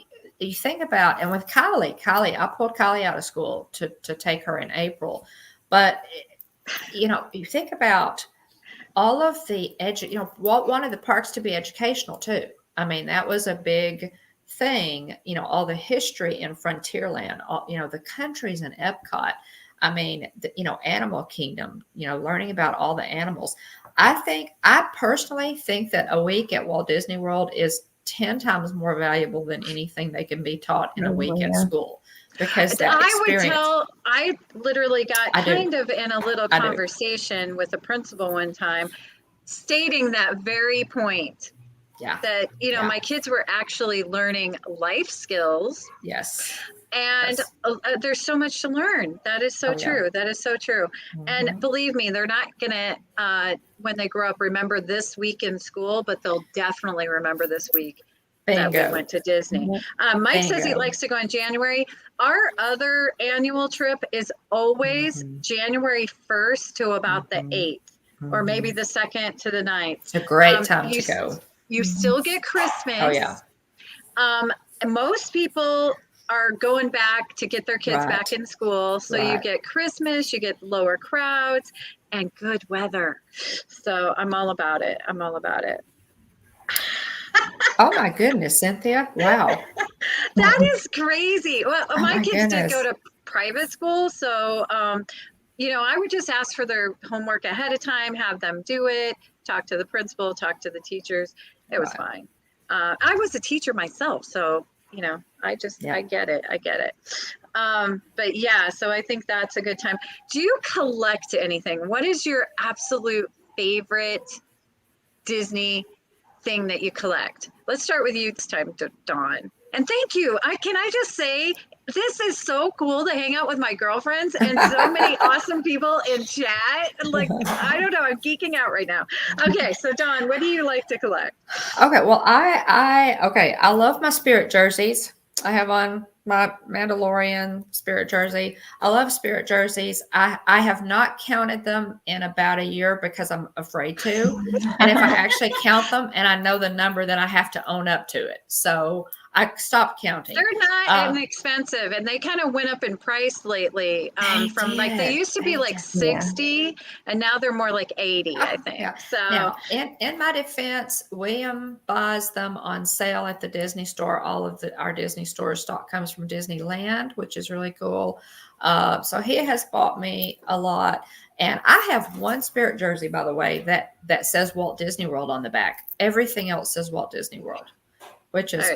and with Kylie, I pulled Kylie out of school to take her in April. But, you think about all of the wanted the parks to be educational too. I mean, that was a big thing, all the history in Frontierland, the countries in Epcot. I mean, Animal Kingdom, learning about all the animals. I personally think that a week at Walt Disney World is 10 times more valuable than anything they can be taught in a week at Yeah. school. Because that I literally got kind of in a little conversation with a principal one time, stating that very point. Yeah. That, my kids were actually learning life skills. Yes. And there's so much to learn. That is so true. Yeah. That is so true. Mm-hmm. And believe me, they're not going to, when they grow up, remember this week in school, but they'll definitely remember this week that we went to Disney. Mike says he likes to go in January. Our other annual trip is always January 1st to about the 8th, or maybe the 2nd to the 9th. It's a great time to go. You still get Christmas. Oh, yeah. Most people are going back to get their kids back in school. So you get Christmas, you get lower crowds, and good weather. So I'm all about it. I'm all about it. Oh my goodness, Cynthia. Wow. That is crazy. Well, my kids did go to private school. So, I would just ask for their homework ahead of time, have them do it, talk to the principal, talk to the teachers. It was fine. I was a teacher myself. So, I get it. I get it. But yeah, so I think that's a good time. Do you collect anything? What is your absolute favorite Disney thing that you collect? Let's start with you this time, Dawn. And thank you. Can I just say, this is so cool to hang out with my girlfriends and so many awesome people in chat. Like, I don't know, I'm geeking out right now. Okay, so Dawn, what do you like to collect? Okay, well, I love my Spirit jerseys. I have on my Mandalorian Spirit jersey. I love Spirit jerseys. I have not counted them in about a year because I'm afraid to. And if I actually count them and I know the number, then I have to own up to it. So I stopped counting. They're not inexpensive, and they kind of went up in price lately. They used to be like 60, and now they're more like 80, I think. Yeah. So now, in my defense, William buys them on sale at the Disney store. All of our Disney store stock comes from Disneyland, which is really cool. So he has bought me a lot. And I have one Spirit jersey, by the way, that says Walt Disney World on the back. Everything else says Walt Disney World, which is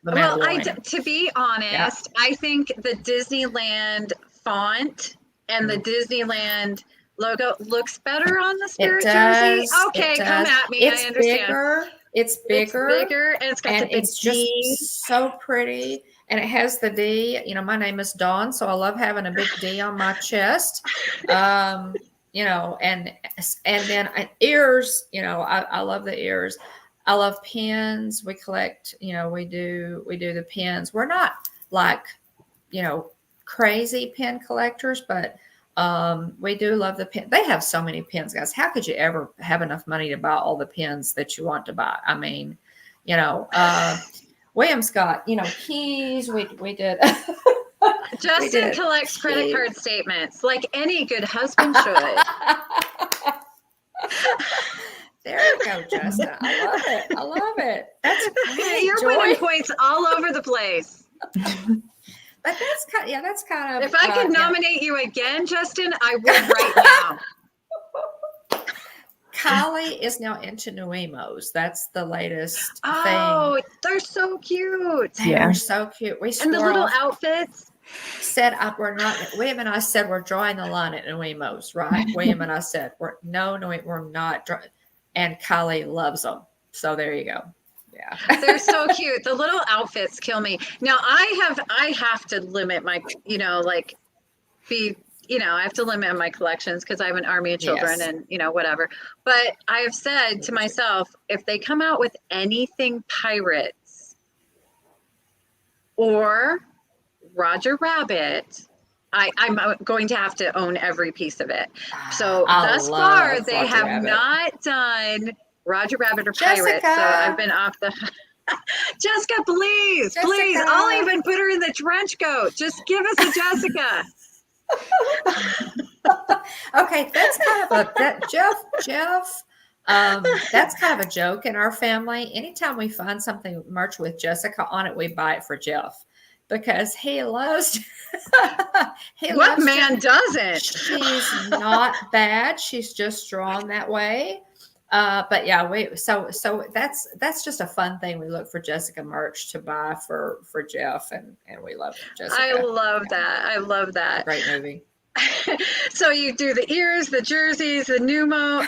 to be honest, I think the Disneyland font and the Disneyland logo looks better on the Spirit jersey. Okay, come at me. I understand. It's bigger, and it's got the big D. Just so pretty. And it has the D. My name is Dawn, so I love having a big D on my chest. And then ears. I love the ears. I love pins. We collect, we do the pins. We're not like, crazy pin collectors, but we do love the pin. They have so many pins, guys. How could you ever have enough money to buy all the pins that you want to buy? I mean, William's got, keys. We did. Justin collects credit card statements like any good husband should. There you go, Justin. I love it. That's great. You're winning points all over the place. But that's kind of. If I could nominate you again, Justin, I would right now. Kylie is now into Nuimos. That's the latest thing. Oh, they're so cute. They're so cute. And the little outfits. William and I said we're drawing the line at Nuimos, right? William and I said we're not. And Kylie loves them. So there you go. Yeah. They're so cute. The little outfits kill me. Now I have to limit my, I have to limit my collections because I have an army of children and, whatever. But I have said to myself, if they come out with anything pirates or Roger Rabbit, I'm going to have to own every piece of it. So thus far, they have not done Roger Rabbit or Pirates. So I've been off the. Jessica, please. I'll even put her in the trench coat. Just give us a Jessica. Okay, that's kind of Jeff. That's kind of a joke in our family. Anytime we find something merch with Jessica on it, we buy it for Jeff. Because he loves. What man doesn't? She's not bad. She's just drawn that way. But yeah, so that's just a fun thing. We look for Jessica merch to buy for Jeff, and we love Jessica. I love that. I love that. Great movie. So you do the ears, the jerseys, the Numo.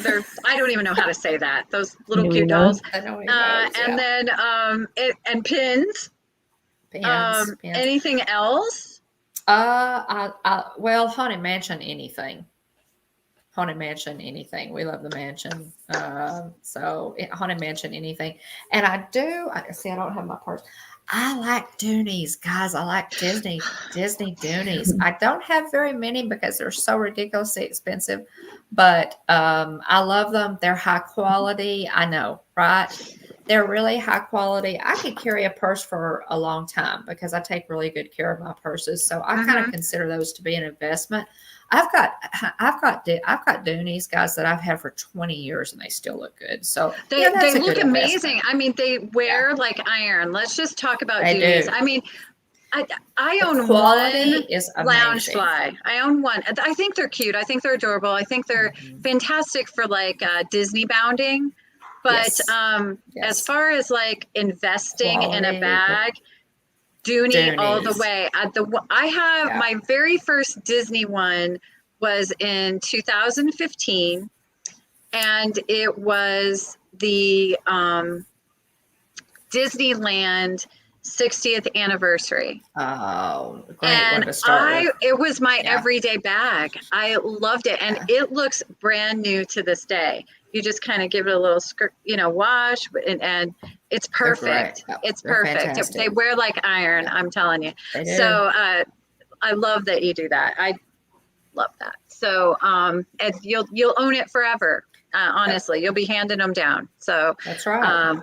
I don't even know how to say that. Those little cute dolls. I know and then and pins. Pins. Anything else? Well, Haunted Mansion, anything. Haunted Mansion, anything. We love the mansion. So Haunted Mansion, anything. And I don't have my purse. I like Doonies, guys. I like Disney Doonies. I don't have very many because they're so ridiculously expensive, but I love them. They're high quality. I know, right? They're really high quality. I could carry a purse for a long time because I take really good care of my purses. So I kind of consider those to be an investment. I've got Doonies, guys, that I've had for 20 years and they still look good. So they look amazing. I mean, they wear like iron. Let's just talk about Doonies. I mean, I own one Loungefly. I own one. I think they're cute. I think they're adorable. I think they're fantastic for like Disney bounding. But as far as like investing in a bag, Dooney all the way. I have my very first Disney one was in 2015, and it was the Disneyland 60th anniversary. Oh, great and one to start with. It was my everyday bag. I loved it, and it looks brand new to this day. You just kind of give it a little wash, and it's perfect. It's perfect. Fantastic. They wear like iron, I'm telling you. So I love that you do that. I love that. So and you'll own it forever. Honestly, you'll be handing them down. So that's right.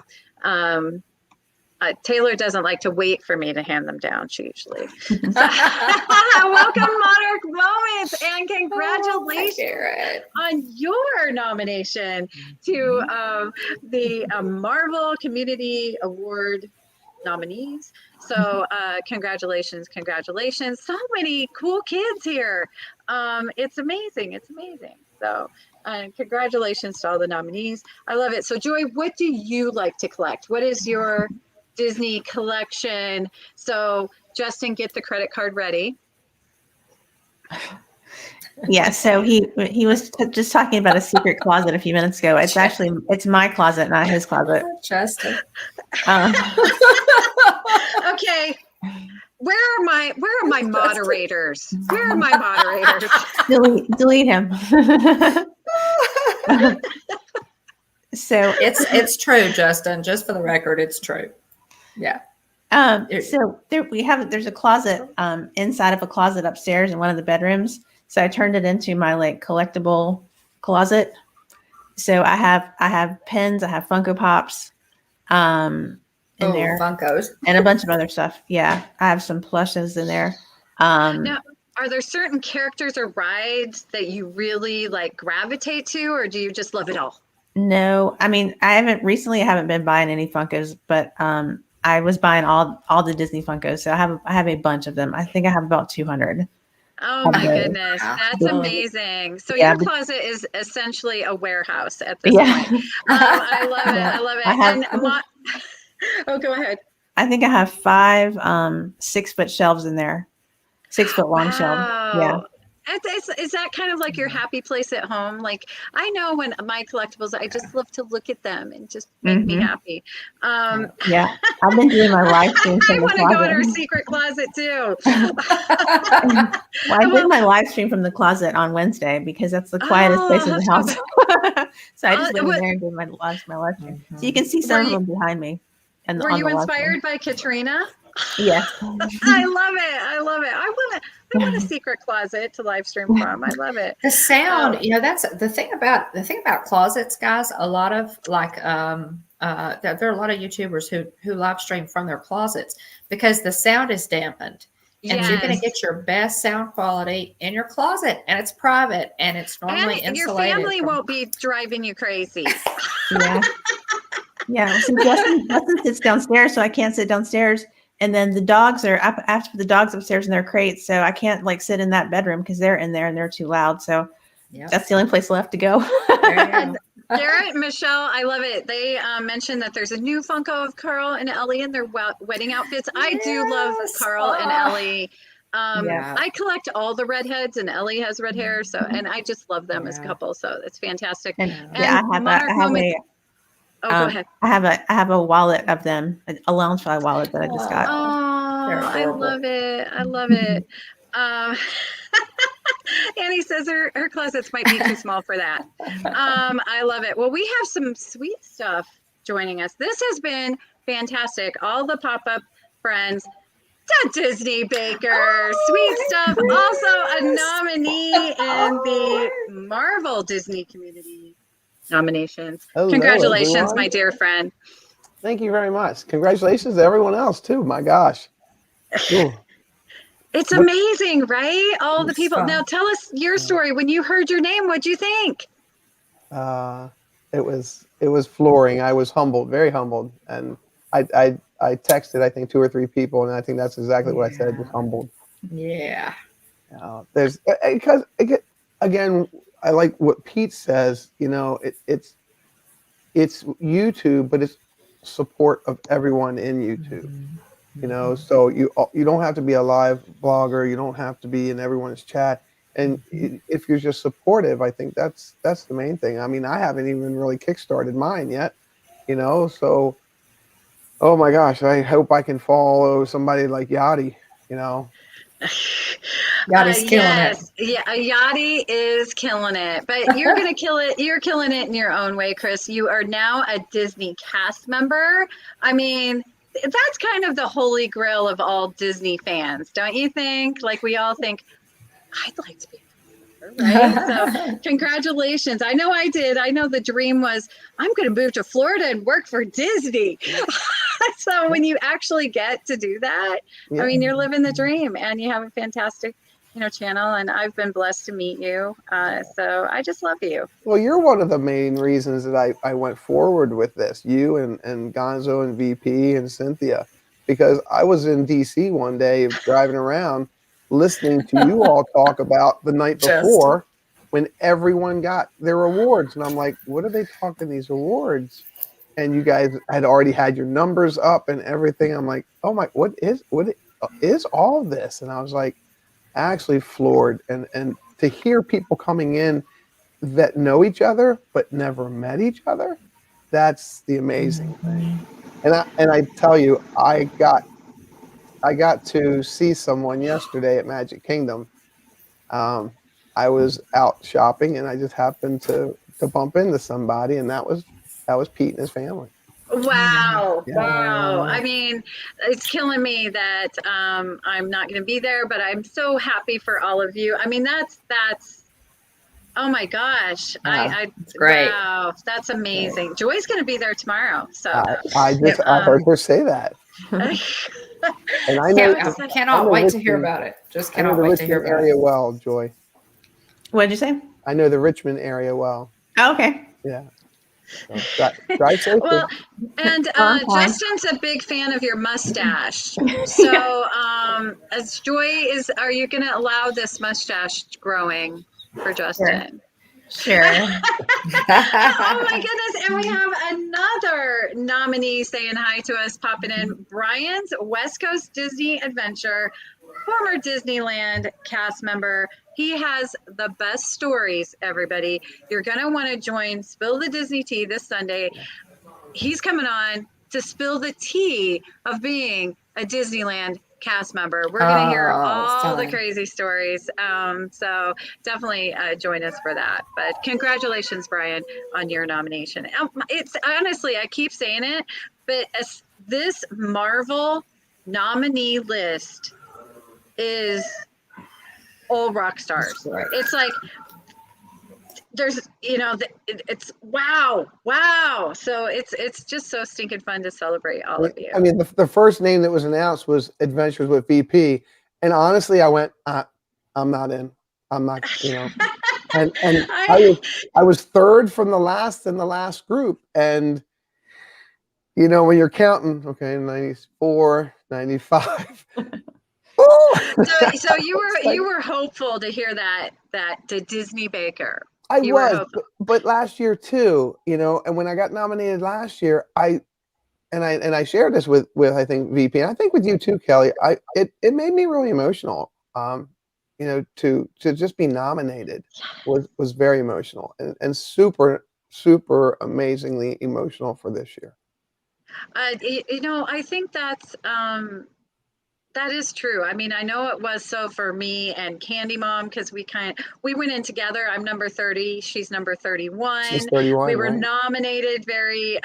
Taylor doesn't like to wait for me to hand them down. She usually. Welcome, Monarch Moments, and congratulations on your nomination to the Marvel Community Award nominees. So congratulations. So many cool kids here. It's amazing. So congratulations to all the nominees. I love it. So Joy, what do you like to collect? What is your Disney collection? So Justin, get the credit card ready. Yeah, so he was just talking about a secret closet a few minutes ago. It's my closet, not his closet. Justin. Okay. Where are my moderators? Where are my moderators? Delete him. So it's true, Justin. Just for the record, it's true. Yeah. So there's a closet inside of a closet upstairs in one of the bedrooms. So I turned it into my like collectible closet. So I have pens, I have Funko Pops, in there, Funkos, and a bunch of other stuff. Yeah, I have some plushes in there. Now, are there certain characters or rides that you really like gravitate to, or do you just love it all? No, I mean I haven't been buying any Funkos, but I was buying all the Disney Funkos. So I have a bunch of them. I think I have about 200. Oh my goodness, that's amazing. So your closet is essentially a warehouse at this point. I love it. I love it. Go ahead. I think I have 5 6-foot shelves in there, 6-foot long shelves. Yeah. Is that kind of like your happy place at home? Like I know when my collectibles, I just love to look at them and just make me happy. Yeah, I've been doing my live stream from I the closet. want to go in our secret closet too. Well, I did my live stream from the closet on Wednesday because that's the quietest place in the house. So I just went in there and did my live stream. So you can see some of them behind me. And were you inspired by Katrina? Yeah. I love it. I want a secret closet to live stream from. I love it. The sound, that's the thing about closets, guys. A lot of like there are a lot of YouTubers who live stream from their closets because the sound is dampened. And you're going to get your best sound quality in your closet, and it's private, and it's normally insulated. Your family won't be driving you crazy. Yeah. Yeah. So Justin sits downstairs, so I can't sit downstairs. And then the dogs are up after the dogs upstairs in their crates. So I can't like sit in that bedroom because they're in there and they're too loud. So that's the only place left to go. Garrett and Michelle, I love it. They mentioned that there's a new Funko of Carl and Ellie in their wedding outfits. I do love Carl and Ellie. I collect all the redheads, and Ellie has red hair, so and I just love them as a couple. So it's fantastic. And, go ahead. I have a wallet of them, a Loungefly wallet that I just got. Oh, I love it. I love it. Annie says her closets might be too small for that. I love it. Well, we have some sweet stuff joining us. This has been fantastic. All the pop-up friends. DaDisneyBaker, sweet stuff. Also a nominee in the Marvel Disney Community nominations. Hello, Congratulations, everyone. my dear friend. Thank you very much. Congratulations to everyone else too. My gosh. Cool. It's amazing, right? All the people. Now tell us your story. When you heard your name, what'd you think? It was flooring. I was humbled, very humbled. And I texted, I think, 2 or 3 people, and I think that's exactly what I said, was humbled. Yeah. There's because again, I like what Pete says. It's YouTube, but it's support of everyone in YouTube. So you don't have to be a live blogger. You don't have to be in everyone's chat. And if you're just supportive, I think that's the main thing. I mean, I haven't even really kickstarted mine yet. So. Oh my gosh, I hope I can follow somebody like Yady, Yadi's killing it. Yeah, Yady is killing it. But you're going to kill it. You're killing it in your own way, Chris. You are now a Disney cast member. I mean, that's kind of the holy grail of all Disney fans, don't you think? Like, we all think, I'd like to be right? So congratulations. I know I did. I know the dream was, I'm going to move to Florida and work for Disney. So when you actually get to do that, I mean, you're living the dream, and you have a fantastic, channel, and I've been blessed to meet you. So I just love you. Well, you're one of the main reasons that I went forward with this, you and Gonzo and VP and Cynthia, because I was in DC one day driving around listening to you all talk about the night before when everyone got their awards. And I'm like, what are they talking these awards? And you guys had already had your numbers up and everything. I'm like, oh my, what is all this? And I was like, actually floored. And to hear people coming in that know each other but never met each other, that's the amazing thing. And I tell you, I got to see someone yesterday at Magic Kingdom. I was out shopping and I just happened to bump into somebody, and that was Pete and his family. Wow. Yeah. Wow. I mean, it's killing me that I'm not going to be there, but I'm so happy for all of you. I mean, that's oh my gosh. It's great. Wow. That's amazing. Great. Joy's going to be there tomorrow. So I heard her say that. And I know, cannot wait to hear about it. Just cannot wait to hear about it. Area well, Joy. What did you say? I know the Richmond area well. Oh, okay. Yeah. So, drive safely. Well, and Justin's a big fan of your mustache. So, as Joy are you going to allow this mustache growing for Justin? Sure. Oh my goodness. And we have another nominee saying hi to us, popping in. Bryan's West Coast Disney Adventure, former Disneyland cast member. He has the best stories, everybody. You're going to want to join Spill the Disney Tea this Sunday. He's coming on to spill the tea of being a Disneyland cast member. We're going to hear all the crazy stories. So definitely join us for that. But congratulations, Bryan, on your nomination. It's honestly, I keep saying it, but this Marvel nominee list is all rock stars. Right. It's like there's it's wow. So it's just so stinking fun to celebrate all of you. I mean, the first name that was announced was Adventures with VP, and honestly, I went, I'm not in. I'm not, and I was third from the last in the last group, and when you're counting, okay, 94, 95. So you were hopeful to hear that DaDisneyBaker. I was, but last year too, and when I got nominated last year, I shared this with I think VP, and I think with you too, Kelly. It made me really emotional. To just be nominated was very emotional and super amazingly emotional for this year. I think that is true. I mean, I know it was so for me and Candy Mom, because we went in together. I'm number 30. She's number 31. She's 31. We were right? nominated very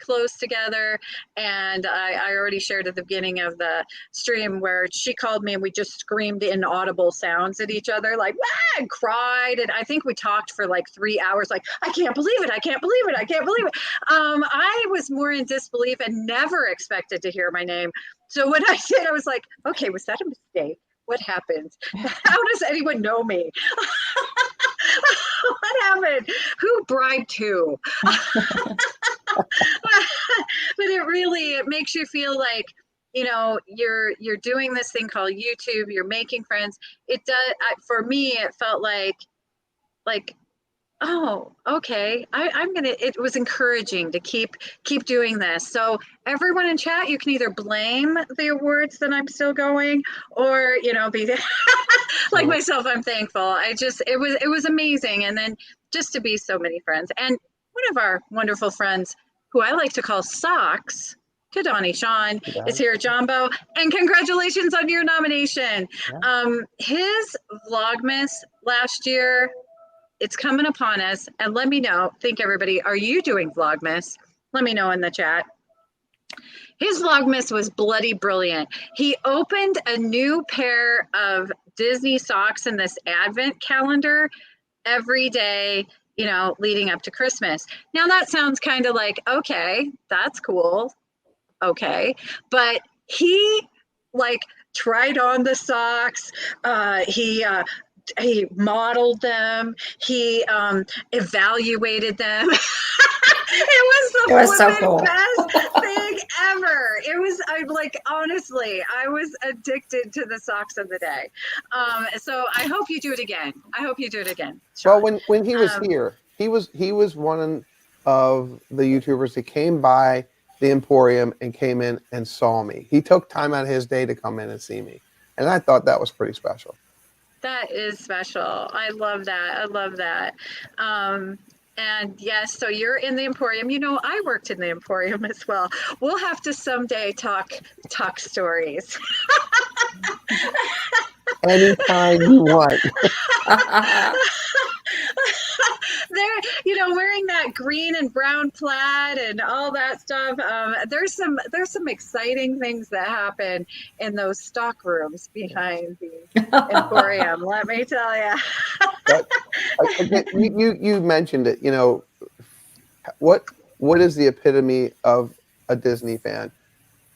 close together. And I already shared at the beginning of the stream where she called me and we just screamed inaudible sounds at each other, like, ah, and cried. And I think we talked for like 3 hours, like, I can't believe it. I can't believe it. I can't believe it. I was more in disbelief and never expected to hear my name. So when I did, I was like, okay, was that a mistake? What happened? How does anyone know me? What happened? Who bribed who? But it makes you feel like, you're doing this thing called YouTube, you're making friends. It does, for me, it felt like, oh, okay. It was encouraging to keep doing this. So everyone in chat, you can either blame the awards that I'm still going, or, be like myself, I'm thankful. It was amazing. And then just to be so many friends. And one of our wonderful friends, who I like to call Socks, Kadani Sean, is here, Jumbo, and congratulations on your nomination. Yeah. His Vlogmas last year, it's coming upon us, and let me know, everybody, are you doing Vlogmas? Let me know in the chat. His Vlogmas was bloody brilliant. He opened a new pair of Disney socks in this Advent calendar every day, leading up to Christmas. Now that sounds kind of like, okay, that's cool. Okay. But he tried on the socks. He modeled them. He evaluated them. It was so cool. Best thing ever. It was, honestly, I was addicted to the socks of the day. So I hope you do it again. Sean. Well, when he was here, he was one of the YouTubers that came by the Emporium and came in and saw me. He took time out of his day to come in and see me, and I thought that was pretty special. That is special. I love that. And yes, so you're in the Emporium. I worked in the Emporium as well. We'll have to someday talk stories. Anytime you want. They're, wearing that green and brown plaid and all that stuff. There's some exciting things that happen in those stock rooms behind the Emporium. Let me tell you. You mentioned it. What is the epitome of a Disney fan?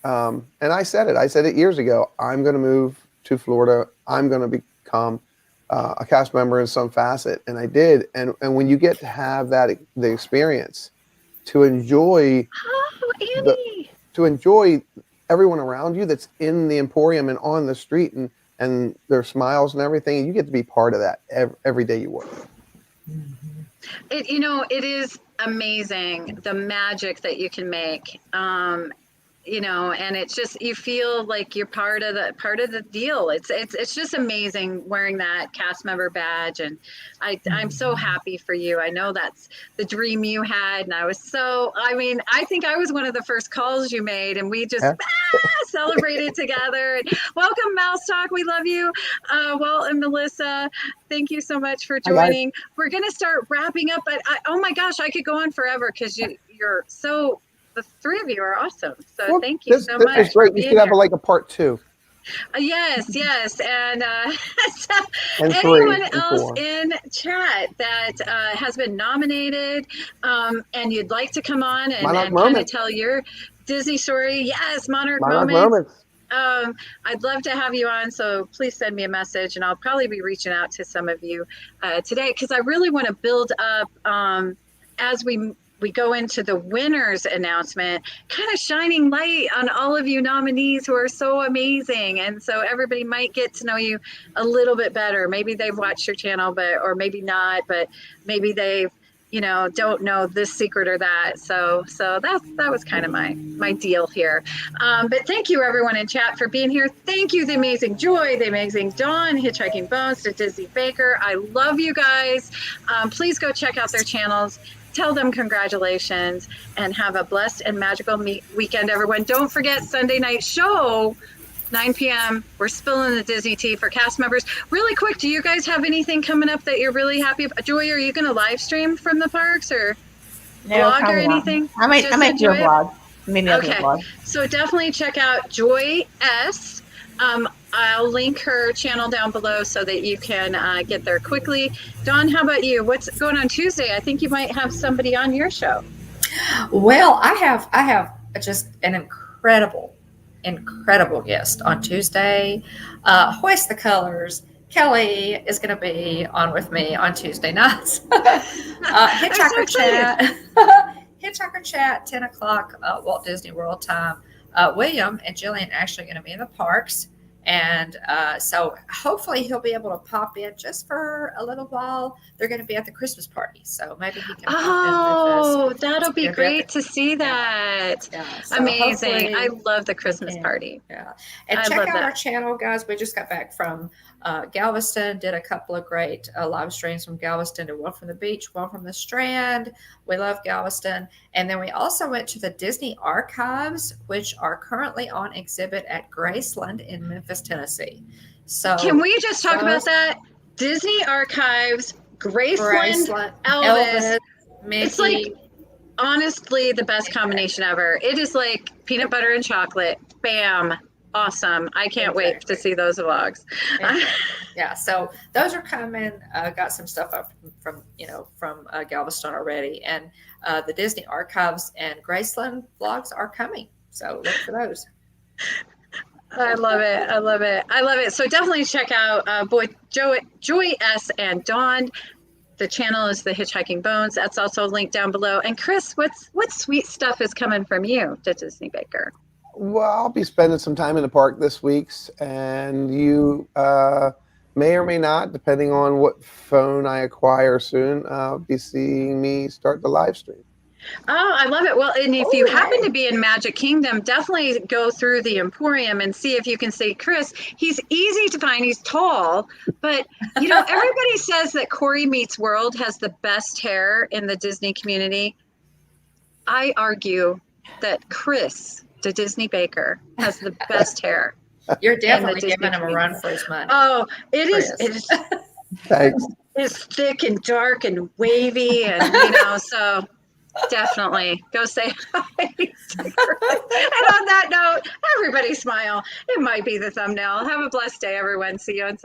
And I said it years ago. I'm going to move to Florida. I'm going to become a cast member in some facet, and I did. And when you get to have the experience, to enjoy, everyone around you that's in the Emporium and on the street, and their smiles and everything, and you get to be part of that every day you work. It is amazing the magic that you can make. And it's just, you feel like you're part of the deal. It's just amazing wearing that cast member badge, and I'm so happy for you. I know that's the dream you had, and I think I was one of the first calls you made, and we just celebrated together. And welcome, Mouse Talk. We love you. And Melissa, thank you so much for joining. We're gonna start wrapping up, but oh my gosh, I could go on forever because you're so. The three of you are awesome. So thank you so much. It's great. We should have a part 2. Yes. And anyone else in chat that has been nominated and you'd like to come on and kind of tell your Disney story. Yes, Monarch Moments. I'd love to have you on, so please send me a message, and I'll probably be reaching out to some of you today, because I really want to build up as we we go into the winners announcement, kind of shining light on all of you nominees who are so amazing. And so everybody might get to know you a little bit better. Maybe they've watched your channel, or maybe not, but maybe they've, don't know this secret or that. So that was kind of my deal here. But thank you everyone in chat for being here. Thank you, the amazing Joy, the amazing Dawn, Hitchhiking Bones, DaDisneyBaker. I love you guys. Please go check out their channels. Tell them congratulations and have a blessed and magical weekend, everyone. Don't forget Sunday night show, 9 p.m. We're spilling the Disney tea for cast members. Really quick, do you guys have anything coming up that you're really happy about? Joy, are you going to live stream from the parks or vlog or anything? I might do a vlog. Maybe I'll do a vlog. So definitely check out Joy S. I'll link her channel down below so that you can get there quickly. Dawn, how about you? What's going on Tuesday? I think you might have somebody on your show. Well, I have just an incredible guest on Tuesday. Hoist the Colors. Kelly is going to be on with me on Tuesday nights. Hitchhiker Chat. Hitchhiker Chat, 10 o'clock Walt Disney World time. William and Jillian actually going to be in the parks. And so hopefully he'll be able to pop in just for a little while. They're going to be at the Christmas party. So maybe he can pop in with us. That'll be great to see that. Yeah, so amazing. I love the Christmas party. Yeah. And check out our channel, guys. We just got back from Galveston, did a couple of great live streams from Galveston, one from the beach, one from the Strand. We love Galveston. And then we also went to the Disney Archives, which are currently on exhibit at Graceland in Memphis, Tennessee. So can we just talk about that? Disney Archives, Graceland, Elvis, Mickey. It's like honestly the best combination ever. It is like peanut butter and chocolate. Bam. Awesome. I can't wait to see those vlogs. Yeah, so those are coming. Got some stuff up from Galveston already. And the Disney Archives and Graceland vlogs are coming. So look for those. I love it. So definitely check out Joy S and Dawn. The channel is the Hitchhiking Bones. That's also linked down below. And Chris, what sweet stuff is coming from you, DaDisneyBaker? Well, I'll be spending some time in the park this week, and you may or may not, depending on what phone I acquire soon, be seeing me start the live stream. Oh, I love it. Well, and if you happen to be in Magic Kingdom, definitely go through the Emporium and see if you can see Chris. He's easy to find. He's tall, but everybody says that Corey Meets World has the best hair in the Disney community. I argue that Chris, DaDisneyBaker, has the best hair. You're definitely giving him a run for his money. Oh, it is. Thanks. It's thick and dark and wavy, and so. Definitely go say hi. And on that note, everybody smile. It might be the thumbnail. Have a blessed day, everyone. See you on Sunday.